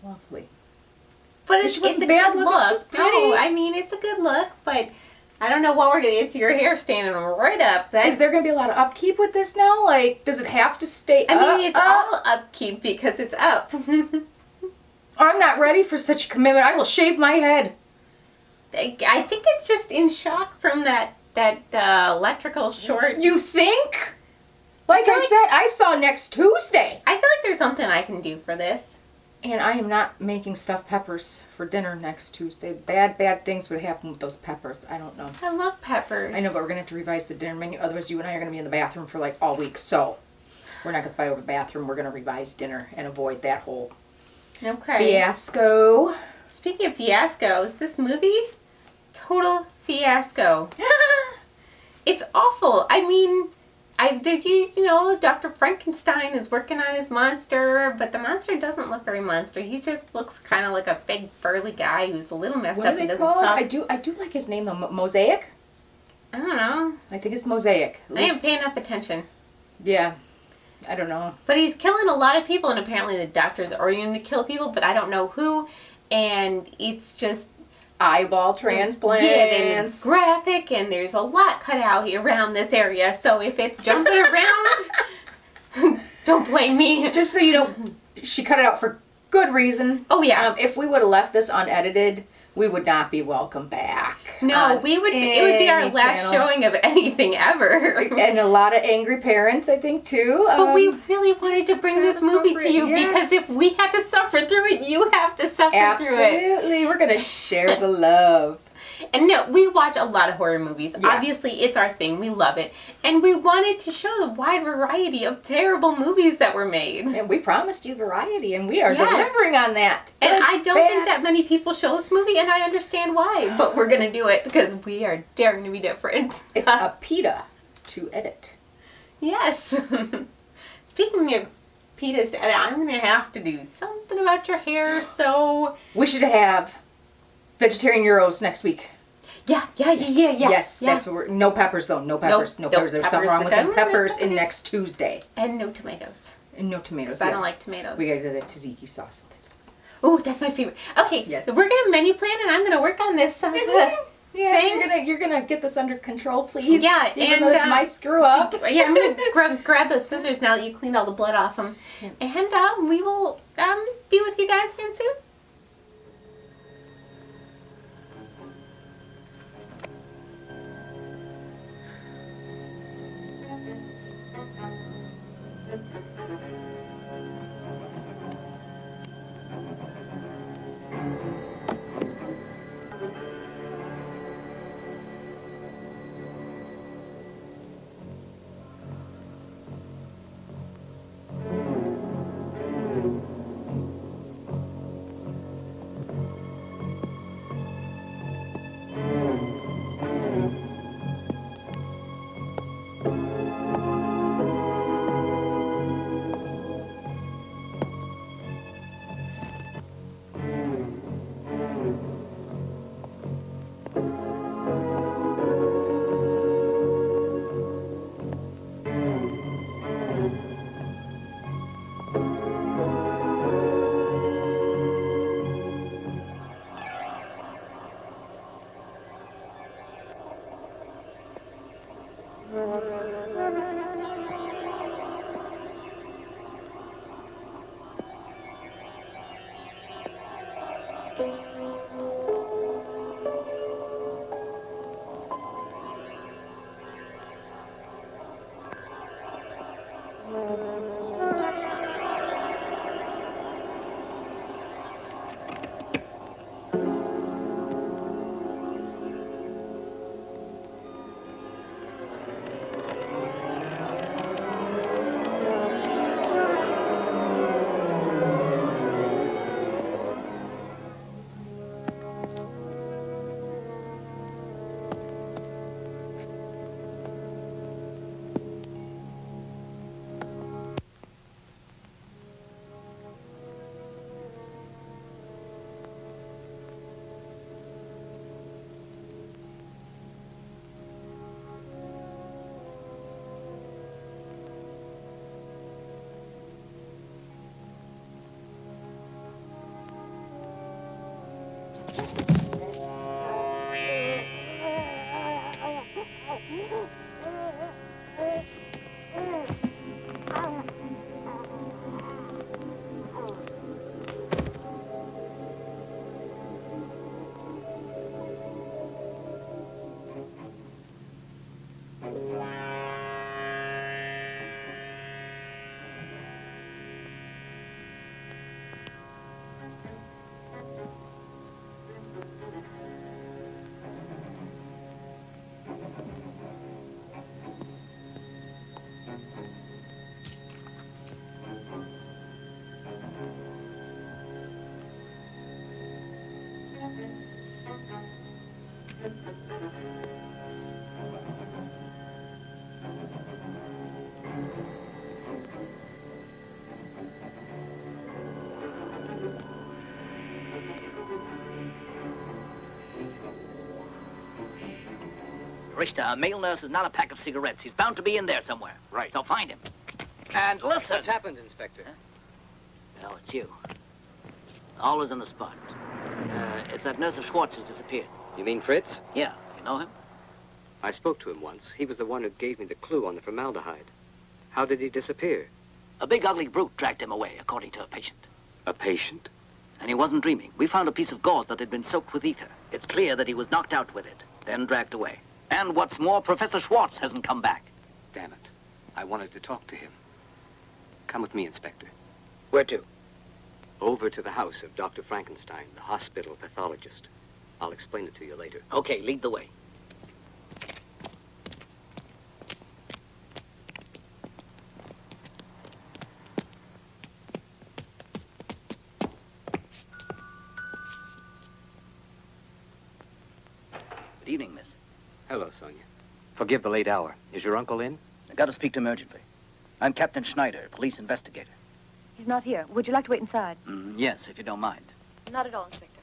Lovely. But She it's wasn't a bad good looking, look. she was pretty. No, I mean, it's a good look, but I don't know what we're going to... It's your hair standing right up. Is there going to be a lot of upkeep with this now? Like, does it have to stay up? I mean, it's all upkeep because it's up. I'm not ready for such a commitment. I will shave my head. I think it's just in shock from that electrical short. You think? Like I said, I saw Next Tuesday. I feel like there's something I can do for this. And I am not making stuffed peppers for dinner next Tuesday. Bad things would happen with those peppers. I don't know. I love peppers. I know, but we're going to have to revise the dinner menu. Otherwise, you and I are going to be in the bathroom for like all week. So, we're not going to fight over the bathroom. We're going to revise dinner and avoid that whole fiasco. Speaking of fiascos, this movie, total fiasco. It's awful. I mean... you know, Dr. Frankenstein is working on his monster, but the monster doesn't look very monster. He just looks kind of like a big burly guy who's a little messed up and doesn't talk. I do like his name though. Mosaic? I don't know. I think it's Mosaic. I ain't paying enough attention. Yeah. I don't know. But he's killing a lot of people, and apparently the doctor's ordering him to kill people, but I don't know who. And it's just... eyeball transplants. Yeah, and it's graphic, and there's a lot cut out around this area. So if it's jumping around, don't blame me. Just so you know, she cut it out for good reason. Oh yeah. If we would have left this unedited, we would not be welcome back. No, we would. It would be our last showing of anything ever. And a lot of angry parents, I think, too. But we really wanted to bring this movie to you because if we had to suffer through it, you have to suffer through it. Absolutely. We're going to share the love. And no, we watch a lot of horror movies. Yeah. Obviously, it's our thing. We love it. And we wanted to show the wide variety of terrible movies that were made. And we promised you variety, and we are delivering on that. And I don't think that many people show this movie, and I understand why. But we're going to do it because we are daring to be different. It's a PETA to edit. Yes. Speaking of PETA's to edit, I'm going to have to do something about your hair, so... We should have vegetarian Euros next week. Yeah. Yes, that's what we're... No peppers, though. No peppers. Nope, no peppers. There's something wrong with them peppers in peppers. next Tuesday. And no tomatoes. And no tomatoes, Because I don't like tomatoes. We gotta do the tzatziki sauce. Oh, that's my favorite. Okay, so we're gonna menu plan, and I'm gonna work on this thing. You're gonna get this under control, please. Yeah, even though it's my screw up. Yeah, I'm gonna grab those scissors now that you cleaned all the blood off them, and we will be with you guys again soon. Richter, a male nurse is not a pack of cigarettes. He's bound to be in there somewhere. Right. So find him. And listen. What's happened, Inspector? Oh, it's you. Always on the spot. It's that nurse of Schwartz who's disappeared. You mean Fritz? Yeah. You know him? I spoke to him once. He was the one who gave me the clue on the formaldehyde. How did he disappear? A big ugly brute dragged him away, according to a patient. A patient? And he wasn't dreaming. We found a piece of gauze that had been soaked with ether. It's clear that he was knocked out with it, then dragged away. And what's more, Professor Schwartz hasn't come back. Damn it. I wanted to talk to him. Come with me, Inspector. Where to? Over to the house of Dr. Frankenstein, the hospital pathologist. I'll explain it to you later. Okay, lead the way. Good evening, miss. Hello, Sonia. Forgive the late hour. Is your uncle in? I got to speak to him urgently. I'm Captain Schneider, police investigator. He's not here. Would you like to wait inside? Yes, if you don't mind. Not at all, Inspector.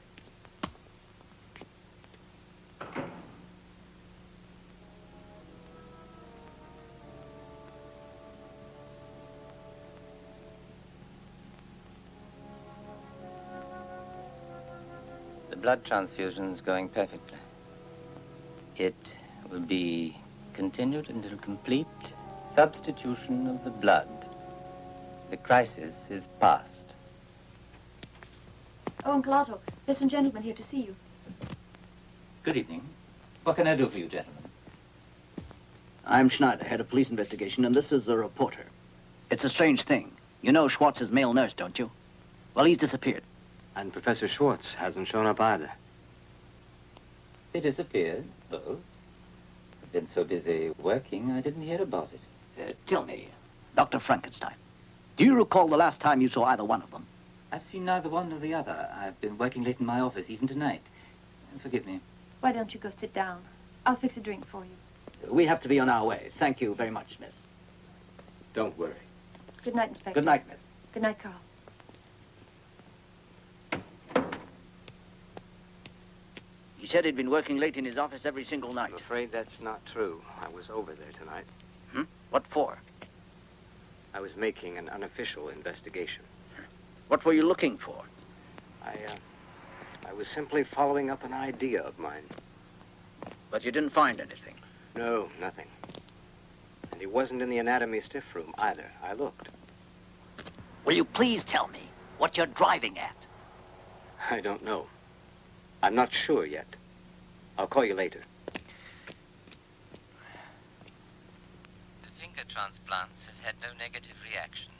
The blood transfusion's going perfectly. It will be continued until complete substitution of the blood. The crisis is past. Oh, Uncle Otto, there's some gentlemen here to see you. Good evening. What can I do for you, gentlemen? I'm Schneider, head of police investigation, and this is the reporter. It's a strange thing. You know Schwartz's male nurse, don't you? Well, he's disappeared. And Professor Schwartz hasn't shown up either. They disappeared, both. I've been so busy working, I didn't hear about it. Tell me, Dr. Frankenstein, do you recall the last time you saw either one of them? I've seen neither one nor the other. I've been working late in my office, even tonight. Forgive me. Why don't you go sit down? I'll fix a drink for you. We have to be on our way. Thank you very much, miss. Don't worry. Good night, Inspector. Good night, miss. Good night, Carl. He said he'd been working late in his office every single night. I'm afraid that's not true. I was over there tonight. What for? I was making an unofficial investigation. What were you looking for? I was simply following up an idea of mine. But you didn't find anything. No, nothing. And he wasn't in the anatomy stiff room either. I looked. Will you please tell me what you're driving at? I don't know. I'm not sure yet. I'll call you later. The finger transplants have had no negative reactions,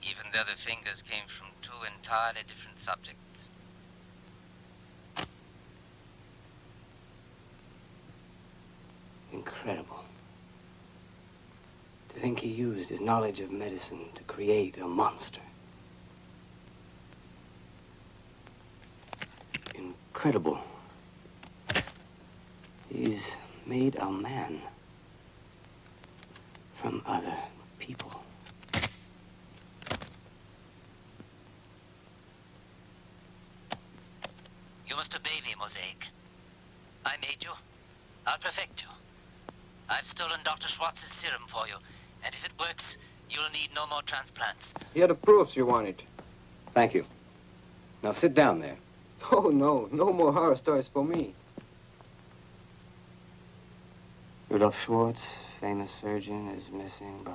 even though the fingers came from two entirely different subjects. Incredible. To think he used his knowledge of medicine to create a monster. Incredible. He's made a man from other people. You must obey me, Mosaic. I made you. I'll perfect you. I've stolen Dr. Schwartz's serum for you, and if it works, you'll need no more transplants. Here are the proofs you wanted. Thank you. Now sit down there. Oh, no. No more horror stories for me. Rudolf Schwartz, famous surgeon, is missing.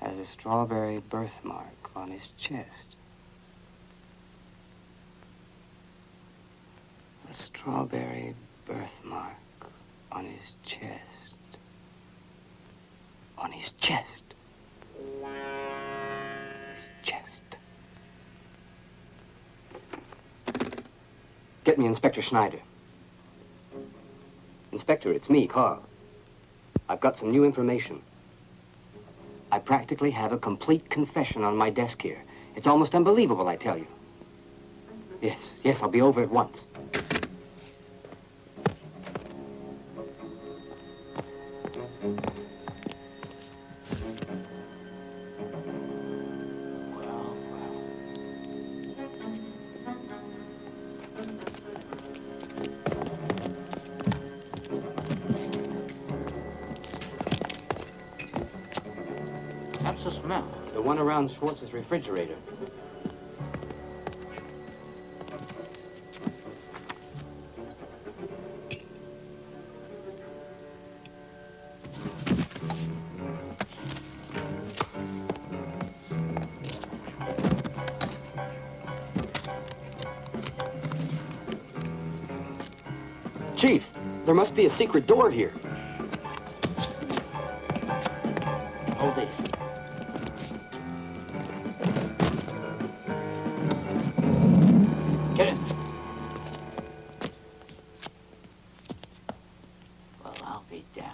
Has a strawberry birthmark on his chest. A strawberry birthmark on his chest. On his chest. His chest. Get me Inspector Schneider. Inspector, it's me, Carl. I've got some new information. I practically have a complete confession on my desk here. It's almost unbelievable, I tell you. Yes, I'll be over at once. That's the smell. The one around Schwartz's refrigerator. Chief, there must be a secret door here. Hold this. Get in. Well, I'll be damned.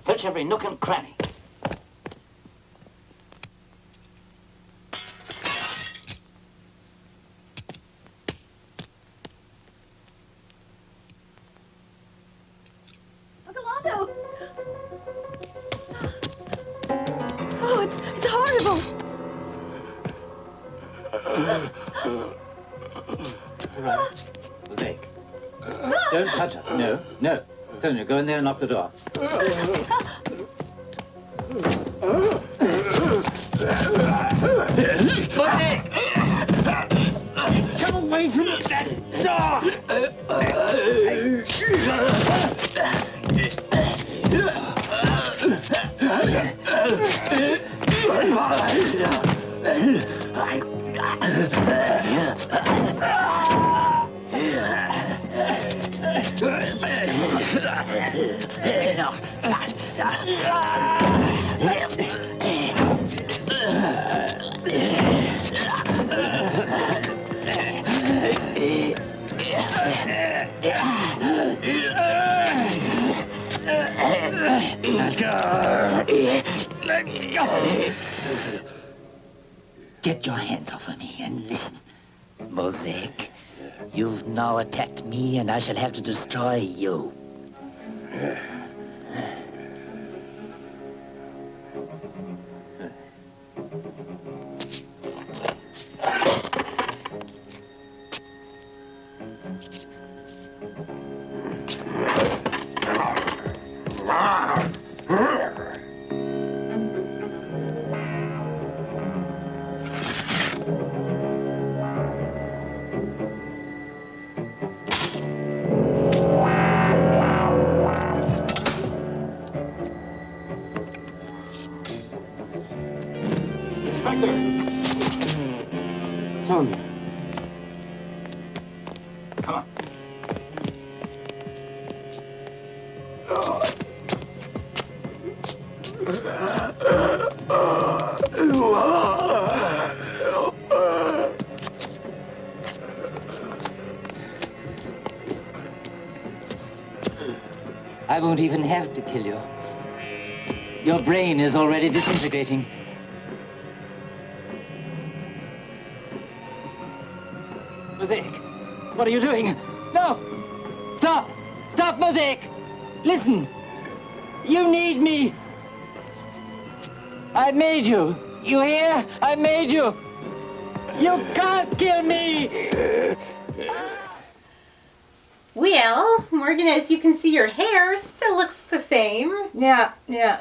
Search every nook and cranny. Oh, it's horrible. It's all right. Mosaic. Don't touch her. No. Sonia, go in there and lock the door. Mosaic! Come away from that door! Let go! Get your hands off of me and listen. Mosaic, you've now attacked me and I shall have to destroy you. Come on. I won't even have to kill you. Your brain is already disintegrating. Mosaic, what are you doing? No! Stop! Stop, Mosaic! Listen! You need me! I made you! You hear? I made you! You can't kill me! Well, Morgan, as you can see, your hair still looks the same. Yeah.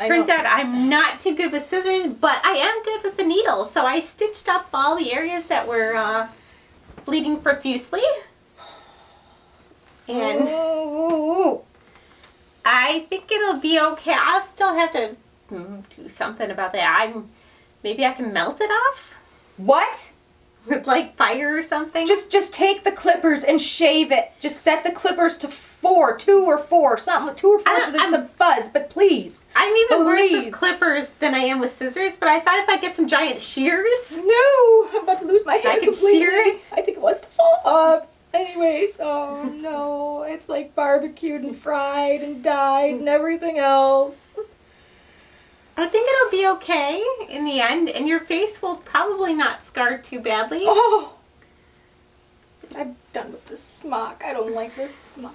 Turns out I'm not too good with scissors, but I am good with the needle. So I stitched up all the areas that were bleeding profusely. And I think it'll be okay. I'll still have to do something about that. Maybe I can melt it off? What? With like fire or something? Just take the clippers and shave it. Just set the clippers to 2 or 4, something 2 or 4 so there's some fuzz, but please. I'm even worse with clippers than I am with scissors, but I thought if I get some giant shears. No, I'm about to lose my hair I can completely. shear it. I think it wants to fall off. Anyways, oh no, it's like barbecued and fried and dyed and everything else. I think it'll be okay in the end, and your face will probably not scar too badly. Oh, I'm done with this smock. I don't like this smock.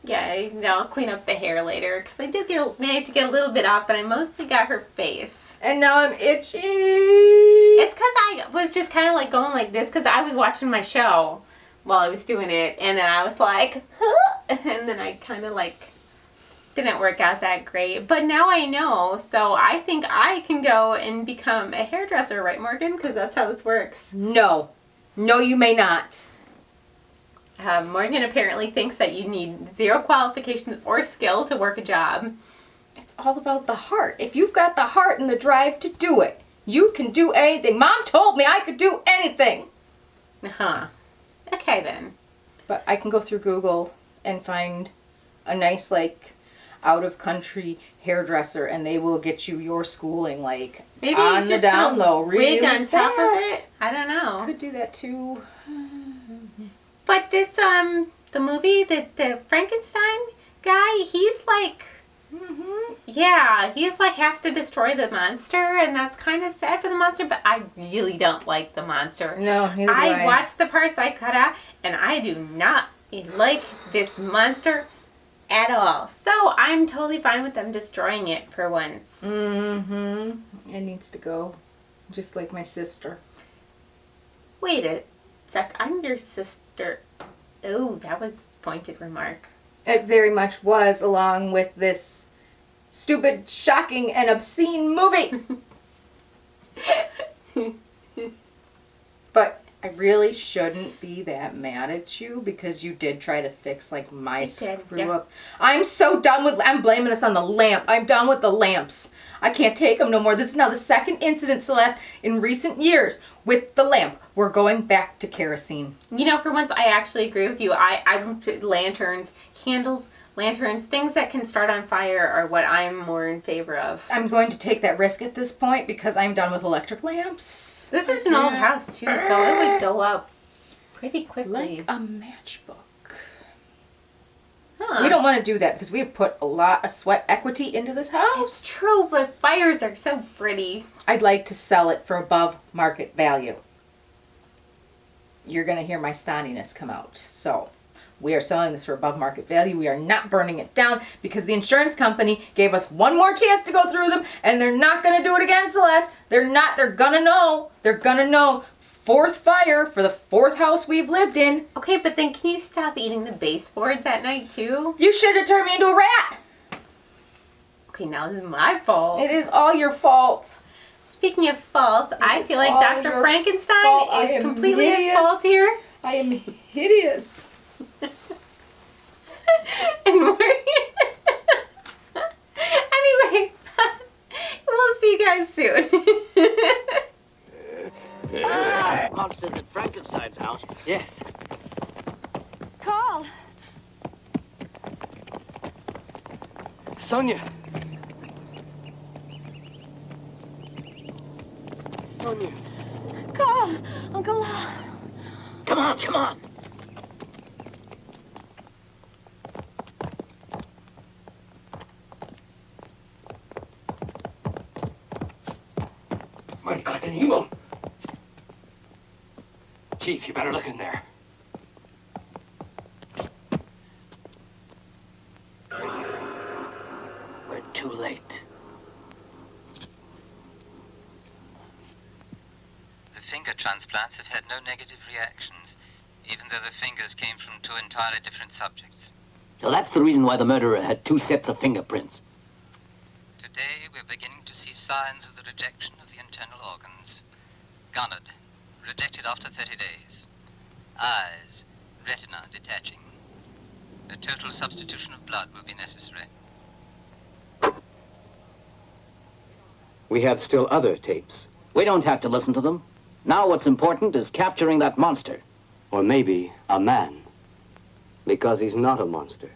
Yeah, I'll clean up the hair later, because I did manage to get a little bit off, but I mostly got her face. And now I'm itchy. It's because I was just kind of like going like this, because I was watching my show while I was doing it, and then I was like, huh? And then I kind of like didn't work out that great, but now I know, so I think I can go and become a hairdresser, right, Morgan? Because that's how this works. No, you may not. Morgan apparently thinks that you need 0 qualifications or skill to work a job. It's all about the heart. If you've got the heart and the drive to do it, you can do anything. Mom told me I could do anything. Okay then. But I can go through Google and find a nice like out of country hairdresser, and they will get you your schooling like maybe on the just down put a low, really wig on top of fast. it. I don't know. Could do that too. But this the movie, the Frankenstein guy, he's like, yeah, he's like has to destroy the monster, and that's kind of sad for the monster. But I really don't like the monster. No, neither do I watched the parts I cut out, and I do not like this monster at all. So I'm totally fine with them destroying it for once. It needs to go, just like my sister. Wait a sec, I'm your sister. Oh, that was a pointed remark. It very much was, along with this stupid, shocking, and obscene movie. But I really shouldn't be that mad at you because you did try to fix like my screw up. I'm so done with, I'm blaming this on the lamp. I'm done with the lamps. I can't take them no more. This is now the second incident, Celeste, in recent years with the lamp. We're going back to kerosene. You know, for once I actually agree with you. I'm lanterns, candles, lanterns, things that can start on fire are what I'm more in favor of. I'm going to take that risk at this point because I'm done with electric lamps. This is an old house too, so it would go up pretty quickly. Like a matchbook. We don't want to do that because we have put a lot of sweat equity into this house. It's true, but fires are so pretty. I'd like to sell it for above market value. You're going to hear my stonniness come out. So we are selling this for above market value. We are not burning it down because the insurance company gave us one more chance to go through them, and they're not going to do it again, Celeste. They're not. They're going to know. They're going to know. 4th fire for the 4th house we've lived in. Okay, but then can you stop eating the baseboards at night too? You should have turned me into a rat. Okay, now this is my fault. It is all your fault. Speaking of fault, I feel like Dr. Frankenstein is completely at fault here. I am hideous. And we're anyway, we'll see you guys soon. Monsters at Frankenstein's house? Yes. Sonia! Sonia! Carl! Uncle Law! Come on, come on. My God in Himmel! Chief, you better look in there. We're too late. The finger transplants have had no negative reactions, even though the fingers came from two entirely different subjects. So that's the reason why the murderer had 2 sets of fingerprints. Today, we're beginning to see signs of the rejection of the internal organs. Gonad, rejected after 30 days. Eyes, retina detaching. A total substitution of blood will be necessary. We have still other tapes. We don't have to listen to them. Now what's important is capturing that monster. Or maybe a man. Because he's not a monster.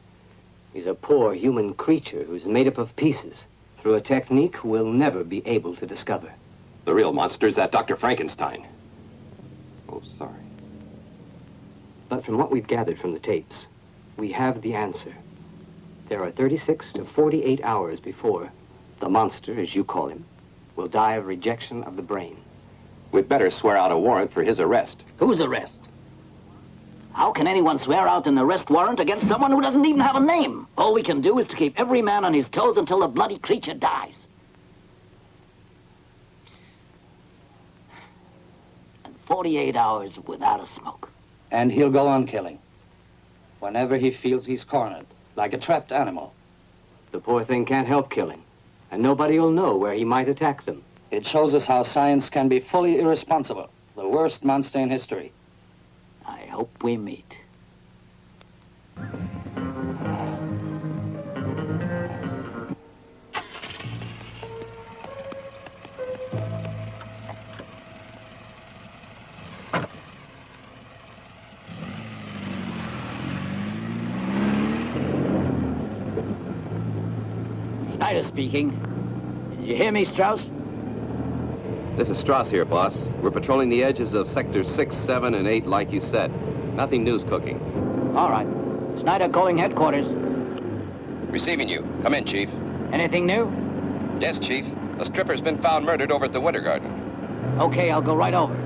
He's a poor human creature who's made up of pieces through a technique we'll never be able to discover. The real monster's that Dr. Frankenstein. Oh, sorry. But from what we've gathered from the tapes, we have the answer. There are 36 to 48 hours before the monster, as you call him, will die of rejection of the brain. We'd better swear out a warrant for his arrest. Whose arrest? How can anyone swear out an arrest warrant against someone who doesn't even have a name? All we can do is to keep every man on his toes until the bloody creature dies. And 48 hours without a smoke. And he'll go on killing. Whenever he feels he's cornered, like a trapped animal. The poor thing can't help killing, and nobody will know where he might attack them. It shows us how science can be fully irresponsible. The worst monster in history. I hope we meet. Schneider speaking. You hear me, Strauss? This is Strauss here, boss. We're patrolling the edges of sectors 6, 7, and 8 like you said. Nothing news cooking. All right. Schneider calling headquarters. Receiving you. Come in, Chief. Anything new? Yes, Chief. A stripper's been found murdered over at the Winter Garden. Okay, I'll go right over.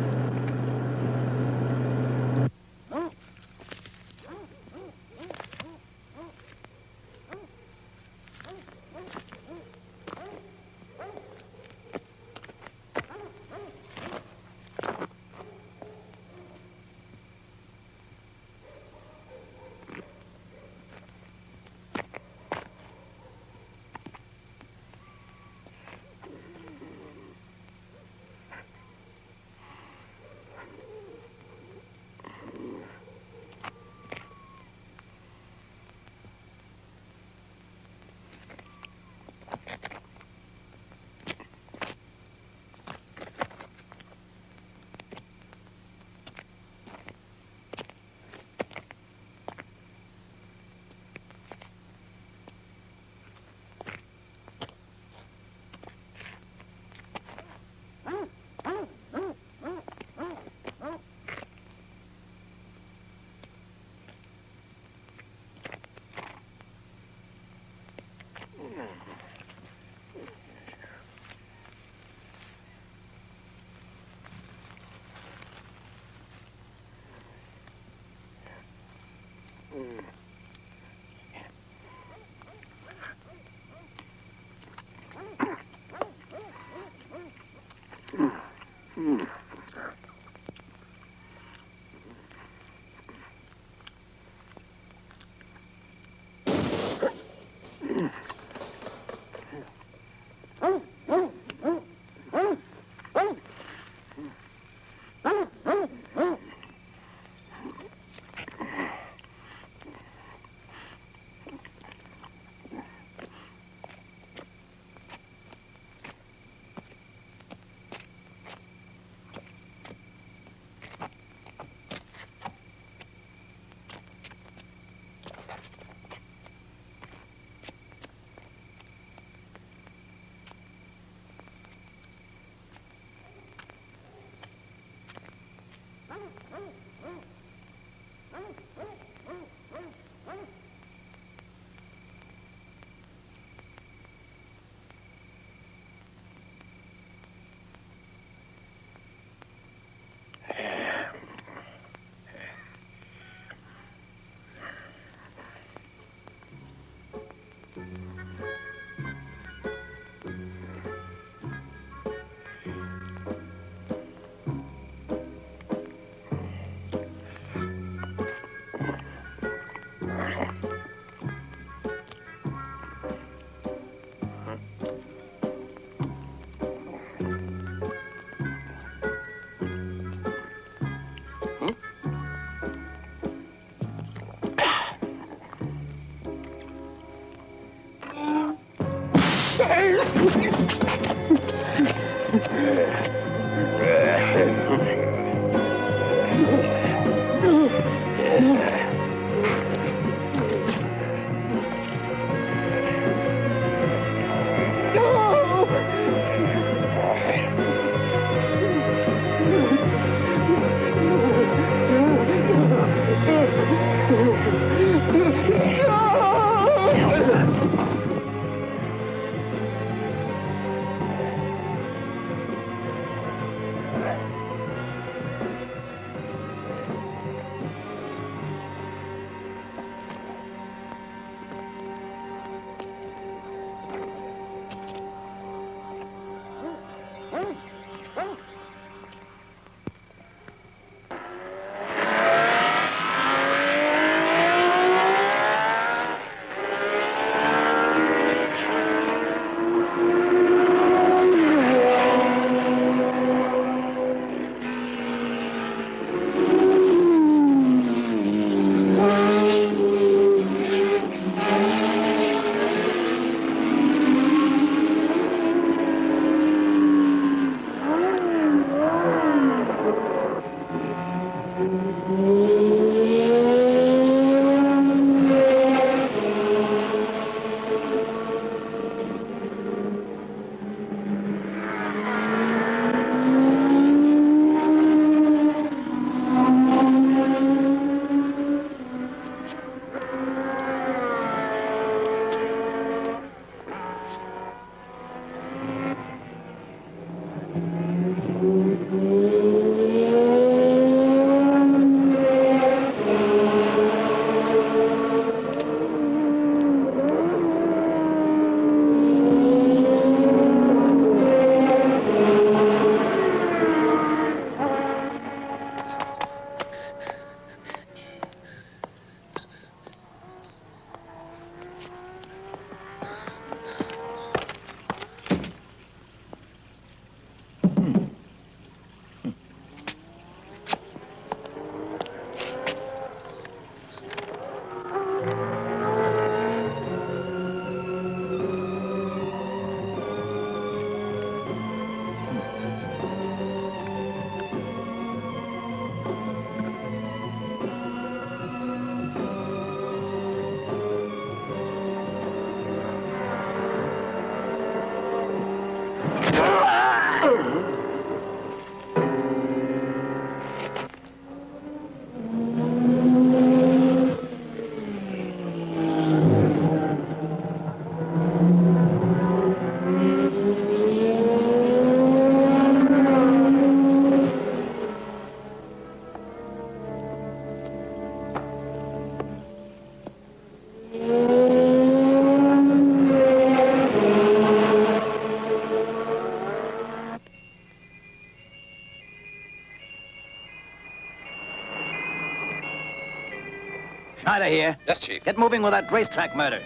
Schneider here. Yes, Chief. Get moving with that racetrack murder.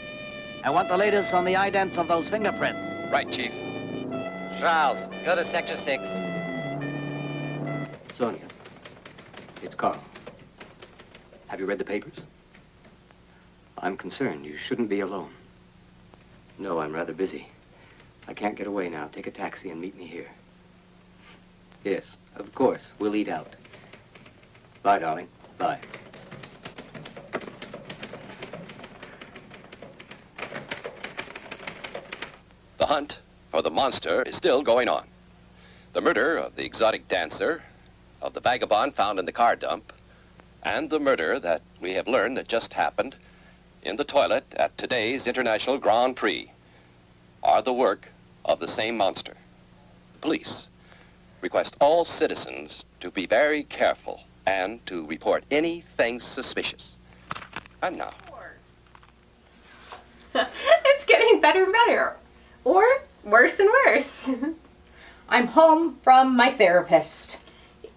I want the latest on the idents of those fingerprints. Right, Chief. Charles, go to Sector 6. Sonia, it's Carl. Have you read the papers? I'm concerned. You shouldn't be alone. No, I'm rather busy. I can't get away now. Take a taxi and meet me here. Yes, of course. We'll eat out. Bye, darling. Bye. The hunt for the monster is still going on. The murder of the exotic dancer, of the vagabond found in the car dump, and the murder that we have learned that just happened in the toilet at today's International Grand Prix are the work of the same monster. The police request all citizens to be very careful and to report anything suspicious. I'm now. It's getting better and better. Or worse and worse. I'm home from my therapist.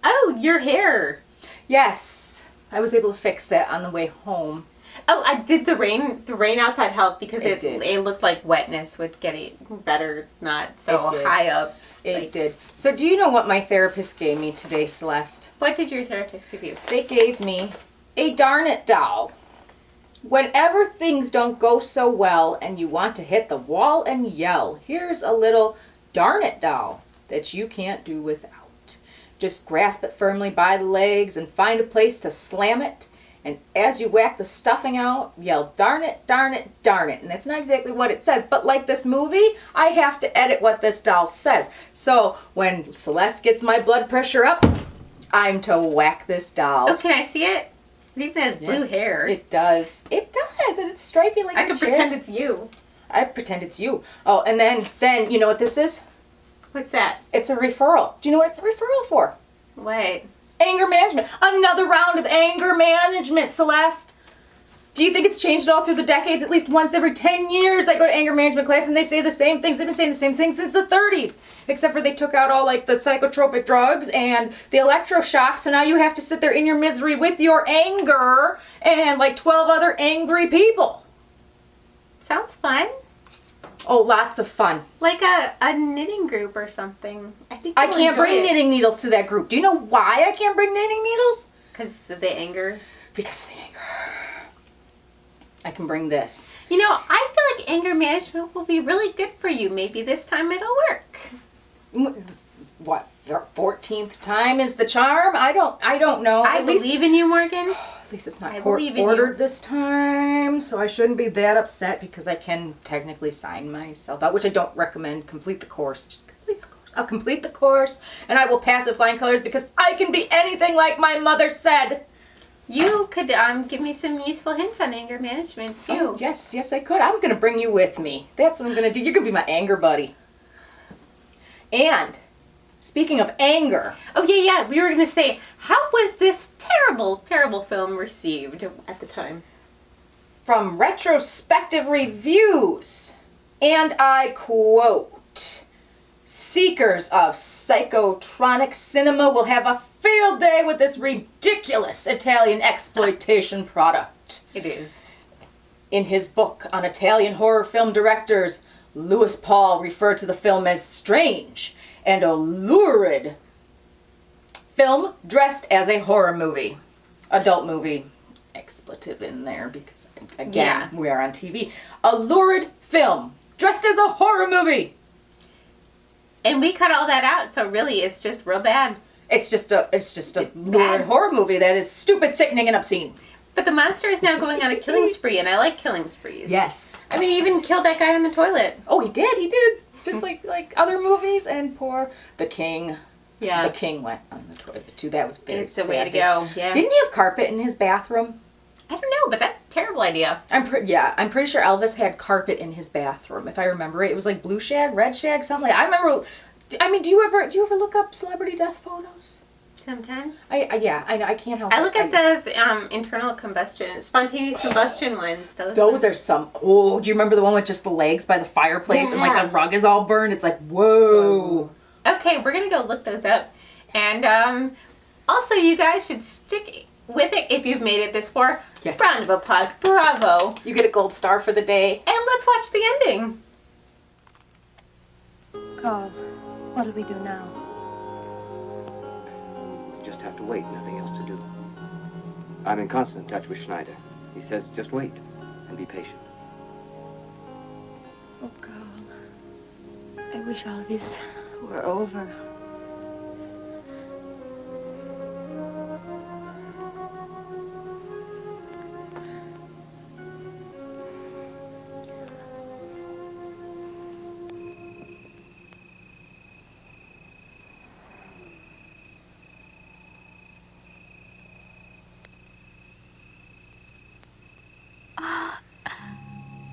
Oh, your hair. Yes, I was able to fix that on the way home. Oh, I did the rain outside help because it looked like wetness would get it better, not so high up. It did. So do you know what my therapist gave me today, Celeste? What did your therapist give you? They gave me a darn it doll. Whenever things don't go so well and you want to hit the wall and yell, here's a little darn it doll that you can't do without. Just grasp it firmly by the legs and find a place to slam it. And as you whack the stuffing out, yell, darn it, darn it, darn it. And that's not exactly what it says. But like this movie, I have to edit what this doll says. So when Celeste gets my blood pressure up, I'm to whack this doll. Oh, can I see it? It even has blue hair. It does. It does. And it's stripy like I can pretend it's you. I pretend it's you. Oh, and then you know what this is? What's that? It's a referral. Do you know what it's a referral for? What? Anger management. Another round of anger management, Celeste. Do you think it's changed at all through the decades? At least once every 10 years I go to anger management class and they say the same things. They've been saying the same things since the 30s. Except for they took out all like the psychotropic drugs and the electroshock. So now you have to sit there in your misery with your anger and like 12 other angry people. Sounds fun. Oh, lots of fun. Like a knitting group or something. I can't bring knitting needles to that group. Do you know why I can't bring knitting needles? Because of the anger. Because of the anger. I can bring this. You know, I feel like anger management will be really good for you. Maybe this time it'll work. What, 14th time is the charm? I don't know. I believe in you, Morgan. At least it's not ordered this time, so I shouldn't be that upset because I can technically sign myself out, which I don't recommend. Complete the course. Just complete the course. I'll complete the course, and I will pass with flying colors because I can be anything like my mother said. You could give me some useful hints on anger management, too. Oh, yes, I could. I'm going to bring you with me. That's what I'm going to do. You're going to be my anger buddy. And speaking of anger. Oh, yeah. We were going to say, how was this terrible, terrible film received at the time? From retrospective reviews, and I quote, "Seekers of psychotronic cinema will have a field day with this ridiculous Italian exploitation product." It is. In his book on Italian horror film directors, Louis Paul referred to the film as strange and a lurid film dressed as a horror movie. Adult movie. Expletive in there because, again, we are on TV. A lurid film dressed as a horror movie. And we cut all that out, so really it's just real bad. It's just a lurid horror movie that is stupid, sickening, and obscene. But the monster is now going on a killing spree, and I like killing sprees. Yes. I mean, he even killed that guy on the toilet. Oh, he did. Just like other movies, and poor the king. Yeah. The king went on the toilet too. That was very sad. It's a way to go. Yeah. Didn't he have carpet in his bathroom? I don't know, but that's a terrible idea. I'm pretty sure Elvis had carpet in his bathroom, if I remember right. It was like blue shag, red shag, something like. I remember. I mean, do you ever look up celebrity death photos? Sometimes. I know. I can't help it. I look at those internal combustion, spontaneous combustion ones. Those are some. Oh, do you remember the one with just the legs by the fireplace and like the rug is all burned? It's like, whoa. Okay, we're gonna go look those up, and also you guys should stick with it if you've made it this far. Yes. Round of applause, bravo! You get a gold star for the day. And let's watch the ending. Carl, what'll we do now? Just have to wait, nothing else to do. I'm in constant touch with Schneider. He says just wait and be patient. Oh, Carl, I wish all this were over.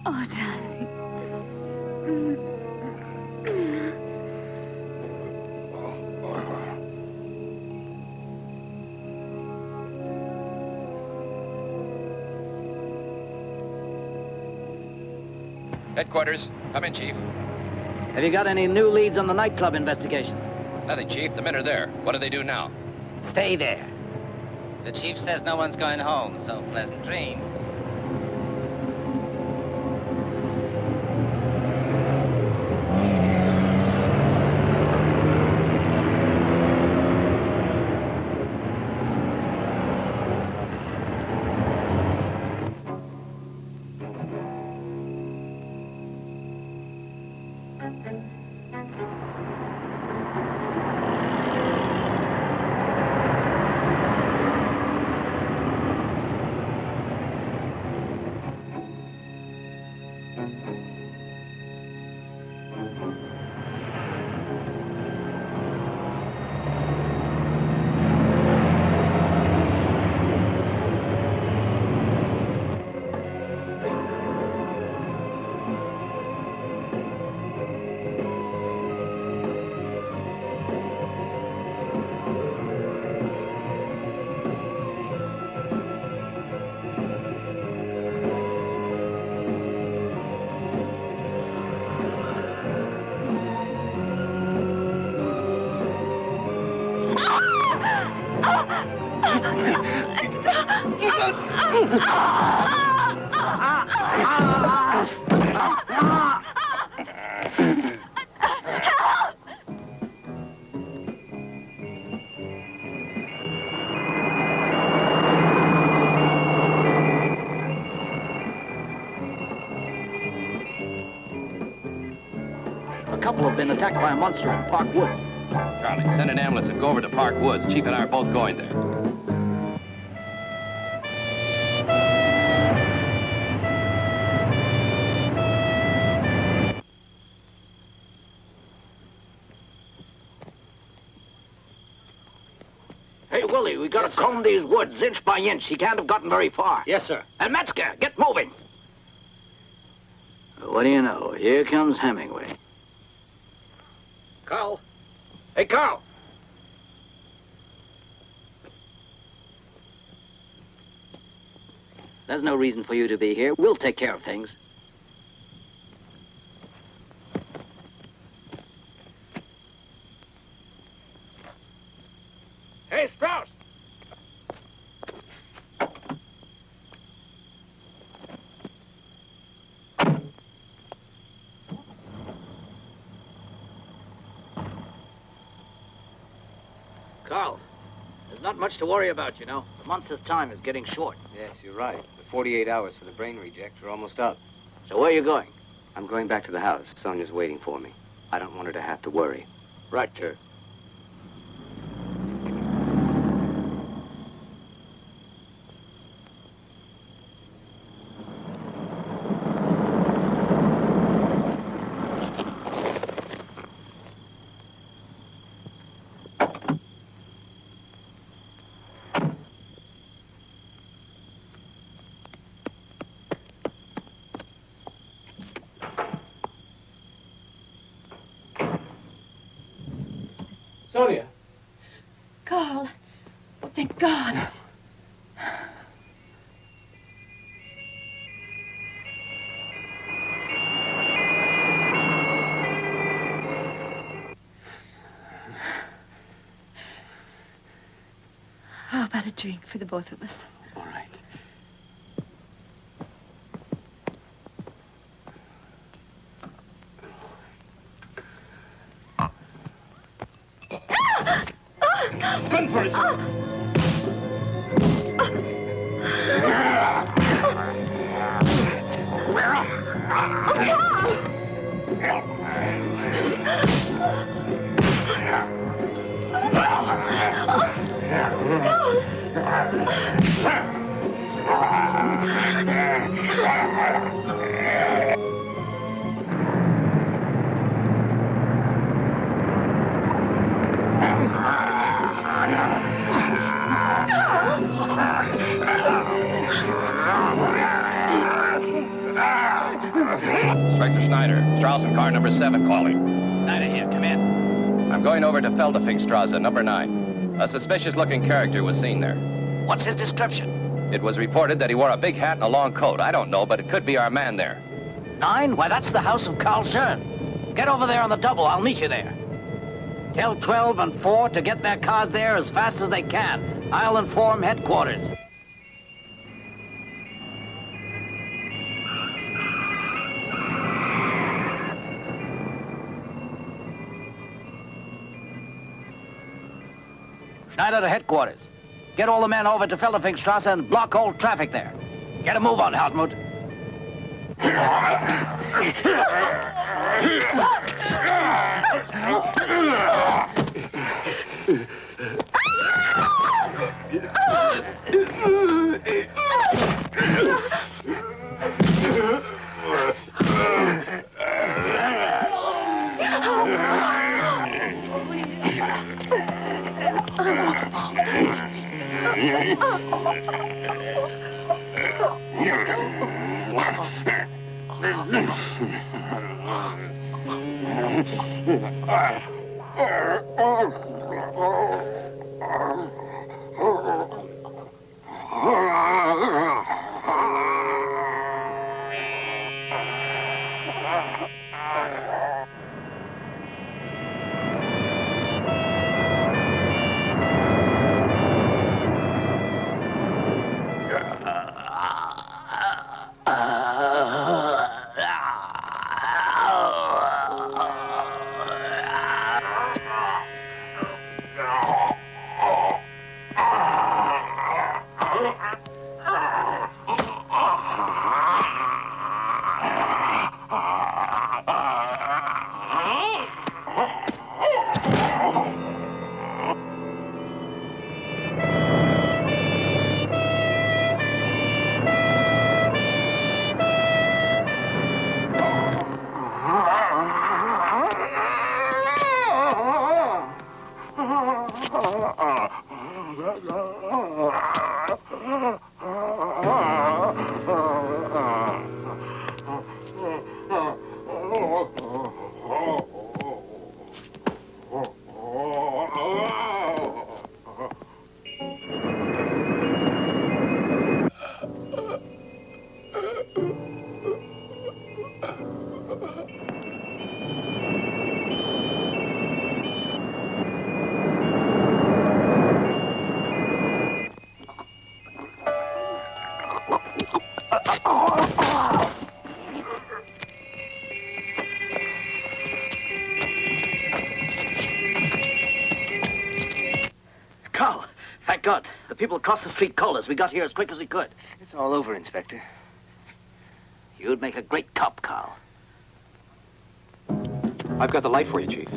Oh, darling. Headquarters. Come in, Chief. Have you got any new leads on the nightclub investigation? Nothing, Chief. The men are there. What do they do now? Stay there. The chief says no one's going home, so pleasant dreams. A couple have been attacked by a monster in Park Woods. Charlie, send an ambulance and go over to Park Woods. Chief and I are both going there. Hey, Willie, we gotta comb these woods inch by inch. He can't have gotten very far. Yes, sir. And Metzger, get moving. What do you know? Here comes Hemingway. Carl. Hey, Carl. There's no reason for you to be here. We'll take care of things. Hey, Strauss! Carl, there's not much to worry about, you know. The monster's time is getting short. Yes, you're right. The 48 hours for the brain reject are almost up. So where are you going? I'm going back to the house. Sonia's waiting for me. I don't want her to have to worry. Right, sir. Sonia. Carl. Oh, thank God. How about a drink for the both of us? All right. Run for it! Inspector Schneider, Strauss and car number 7 calling. Schneider here, come in. I'm going over to Feldefingstrasse, number 9. A suspicious-looking character was seen there. What's his description? It was reported that he wore a big hat and a long coat. I don't know, but it could be our man there. 9? Why, that's the house of Carl Schön. Get over there on the double. I'll meet you there. Tell 12 and 4 to get their cars there as fast as they can. I'll inform headquarters. Schneider to headquarters. Get all the men over to Feldefingstrasse and block all traffic there. Get a move on, Hartmut. Carl, thank God. The people across the street called us. We got here as quick as we could. It's all over, Inspector. You'd make a great cop, Carl. I've got the light for you, Chief.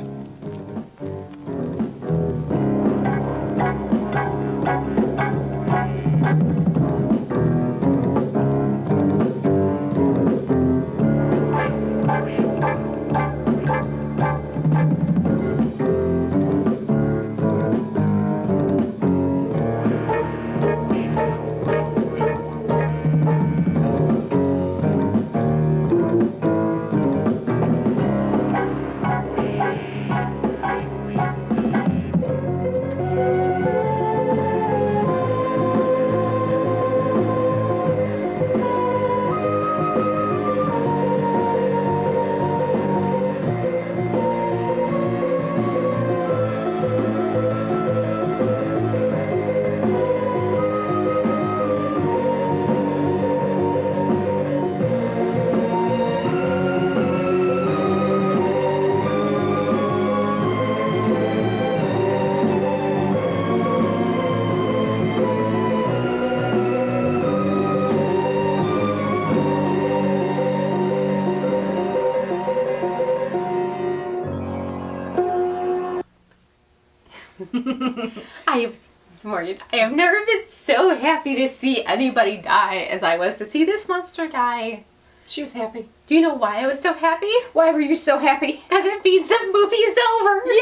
Morgan, I have never been so happy to see anybody die as I was to see this monster die. She was happy. Do you know why I was so happy? Why were you so happy? Because it means the movie is over. Yay!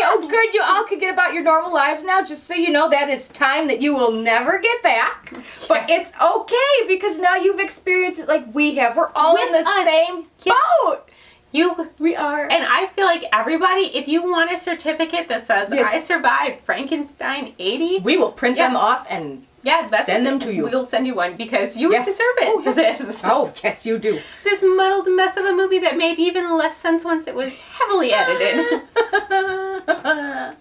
Oh, good. You all can get about your normal lives now. Just so you know, that is time that you will never get back. But it's okay because now you've experienced it like we have. We're all in the same boat. We are. And I feel like everybody, if you want a certificate that says, I survived Frankenstein 80. We will print them off and send them to you. We'll send you one because you deserve it for this. Oh, yes, you do. This muddled mess of a movie that made even less sense once it was heavily edited. But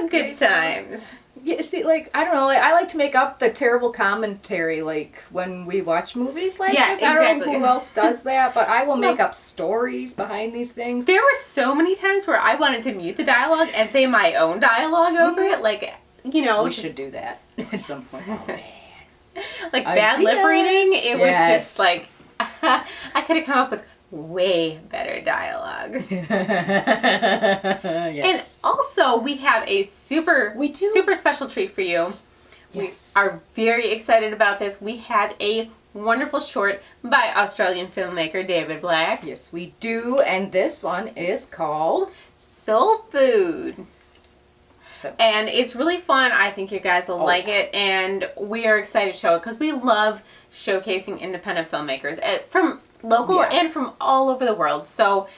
good times. Yeah, see, like, I don't know, like, I like to make up the terrible commentary, like, when we watch movies like this. I don't know who else does that, but I will make up stories behind these things. There were so many times where I wanted to mute the dialogue and say my own dialogue over it, like, you know. We should do that at some point. Oh, man. Like, bad lip reading, it was just, like, I could have come up with way better dialogue. And also, we have a super special treat for you. Yes. We are very excited about this. We have a wonderful short by Australian filmmaker David Black. Yes, we do. And this one is called Soul Food. And it's really fun. I think you guys will like it. And we are excited to show it because we love showcasing independent filmmakers from local and from all over the world. So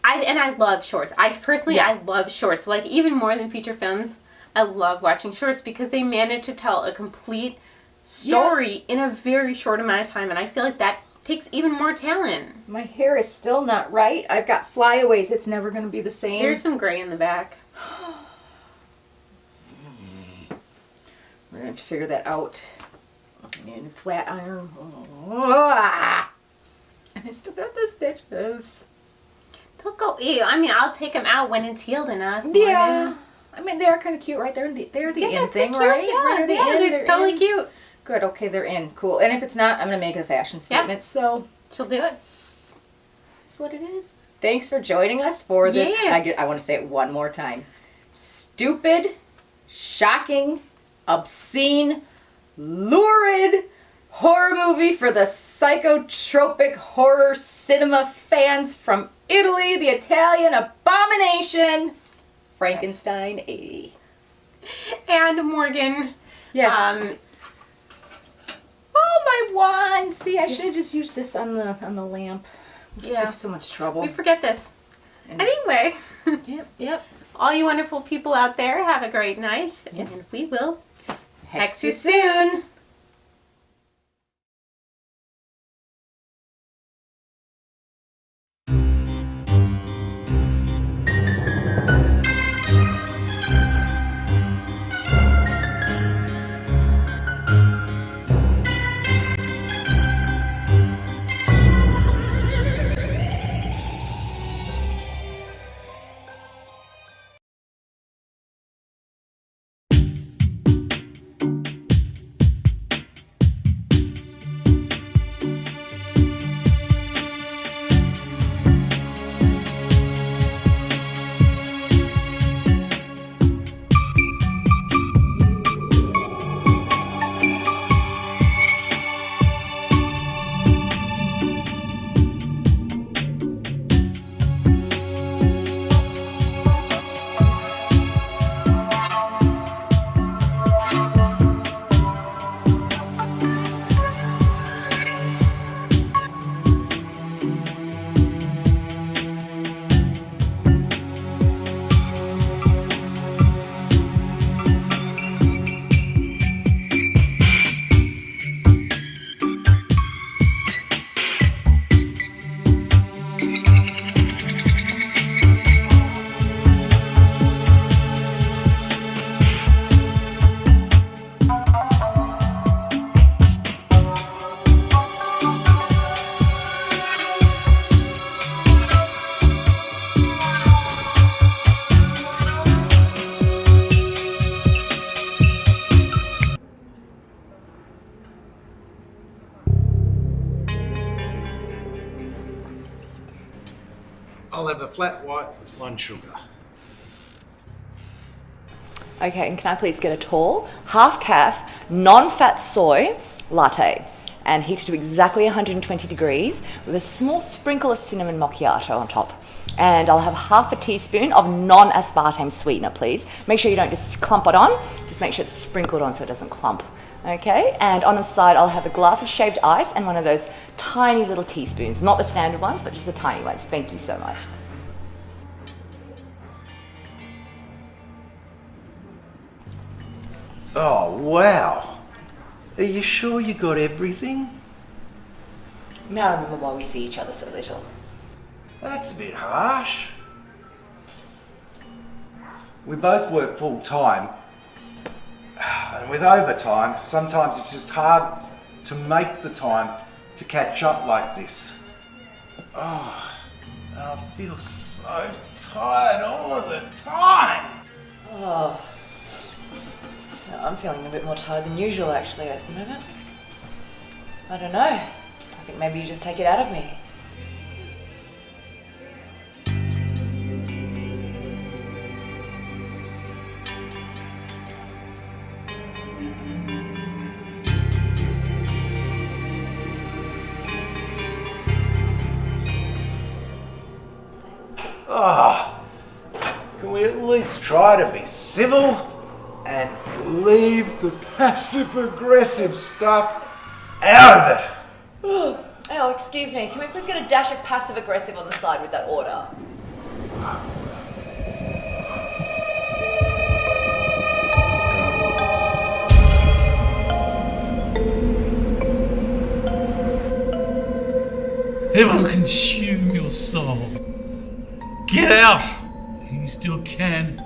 I love shorts. I love shorts. Like, even more than feature films, I love watching shorts because they manage to tell a complete story in a very short amount of time, and I feel like that takes even more talent. My hair is still not right. I've got flyaways. It's never going to be the same. There's some gray in the back. We're going to have to figure that out. And flat iron. And I still got the stitches. They'll go. I mean, I'll take them out when it's healed enough. Yeah. I mean, they're kind of cute, right? They're the in thing, right? It's totally cute. Good. Okay, they're in. Cool. And if it's not, I'm going to make it a fashion statement. So she'll do it. That's what it is. Thanks for joining us for this. Yes. I want to say it one more time. Stupid, shocking, obscene, lurid horror movie for the psychotropic horror cinema fans from Italy, the Italian abomination, Frankenstein 80. And Morgan. Yes. Oh, my wand! See, I should have just used this on the lamp. Save so much trouble. We forget this. Anyway. Yep. All you wonderful people out there, have a great night. Yes. And we will hex you soon. I'll have a flat white with 1 sugar. Okay, and can I please get a tall, half-calf, non-fat soy latte? and heated to exactly 120 degrees with a small sprinkle of cinnamon macchiato on top. And I'll have half a teaspoon of non-aspartame sweetener, please. Make sure you don't just clump it on, just make sure it's sprinkled on so it doesn't clump. Okay, and on the side I'll have a glass of shaved ice and one of those tiny little teaspoons, not the standard ones, but just the tiny ones. Thank you so much. Oh, wow. Are you sure you got everything? May I remember why we see each other so little? That's a bit harsh. We both work full time. And with overtime, sometimes it's just hard to make the time to catch up like this. Oh, and I feel so tired all of the time. Oh, I'm feeling a bit more tired than usual actually at the moment. I don't know. I think maybe you just take it out of me. Oh, can we at least try to be civil and leave the passive-aggressive stuff out of it? Oh, excuse me. Can we please get a dash of passive-aggressive on the side with that order? It will consume your soul. Get out! You still can.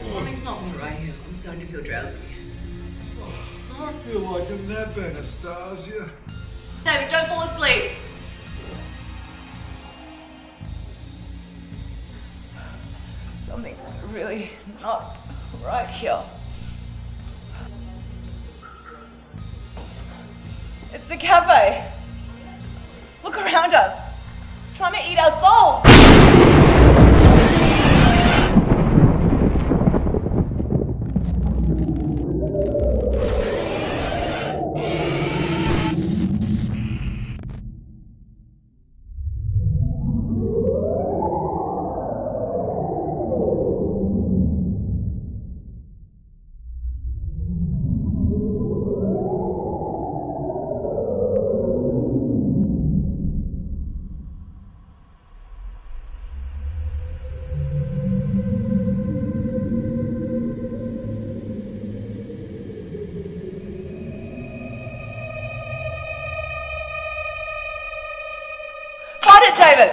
Something's not quite right here. I'm starting to feel drowsy. I feel like a nap, Anastasia. David, don't fall asleep. Something's really not right here. It's the cafe. Look around us. It's trying to eat our souls. Find it, David!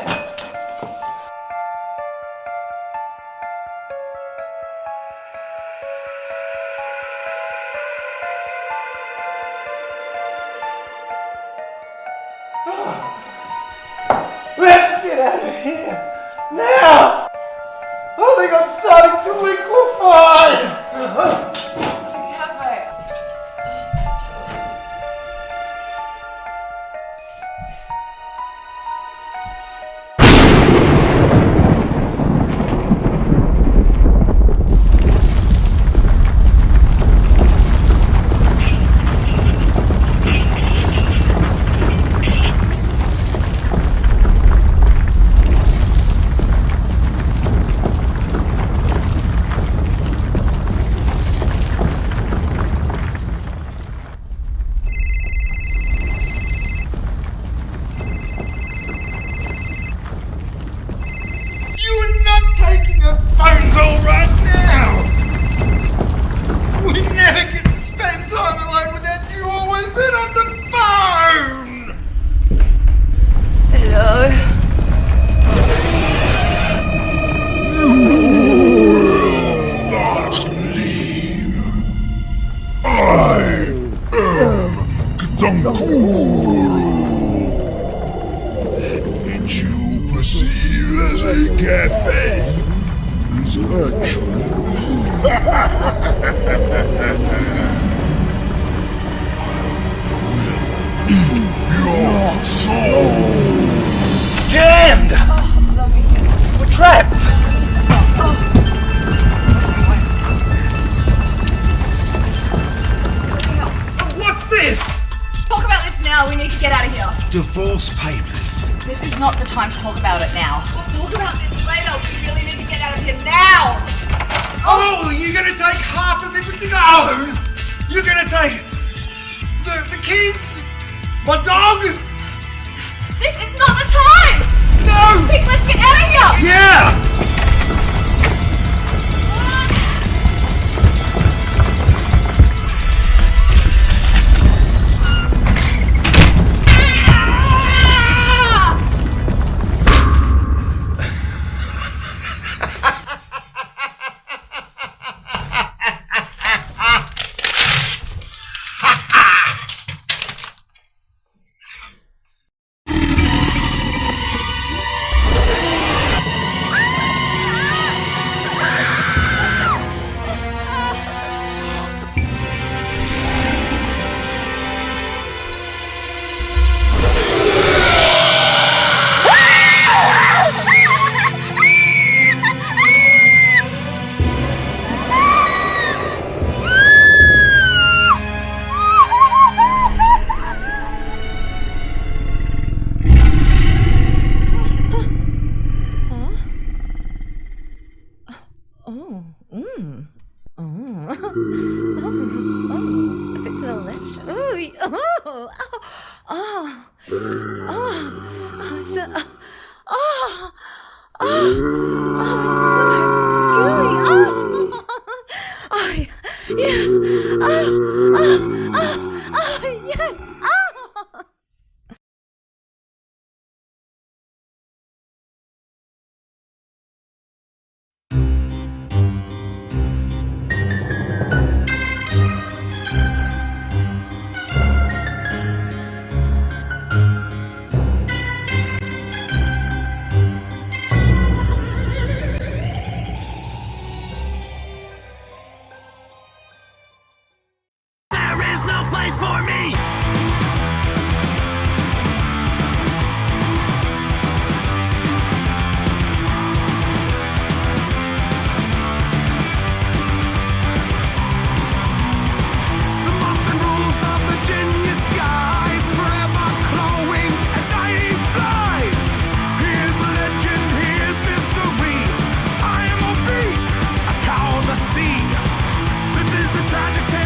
Let's get out of here! Now! I think I'm starting to liquefy! Which you perceive as a cafe is actually your soul. Jammed! We're trapped! What's this? Talk about this now. We need to get out of here. Divorce papers. This is not the time to talk about it now. We'll talk about this later. We really need to get out of here now. Oh, you're gonna take half of everything I own? You're gonna take the kids? My dog? This is not the time! No! Quick, let's get out of here! Yeah! A bit to the left. Ooh, it's so, yes. There is no place for me! Tragic tale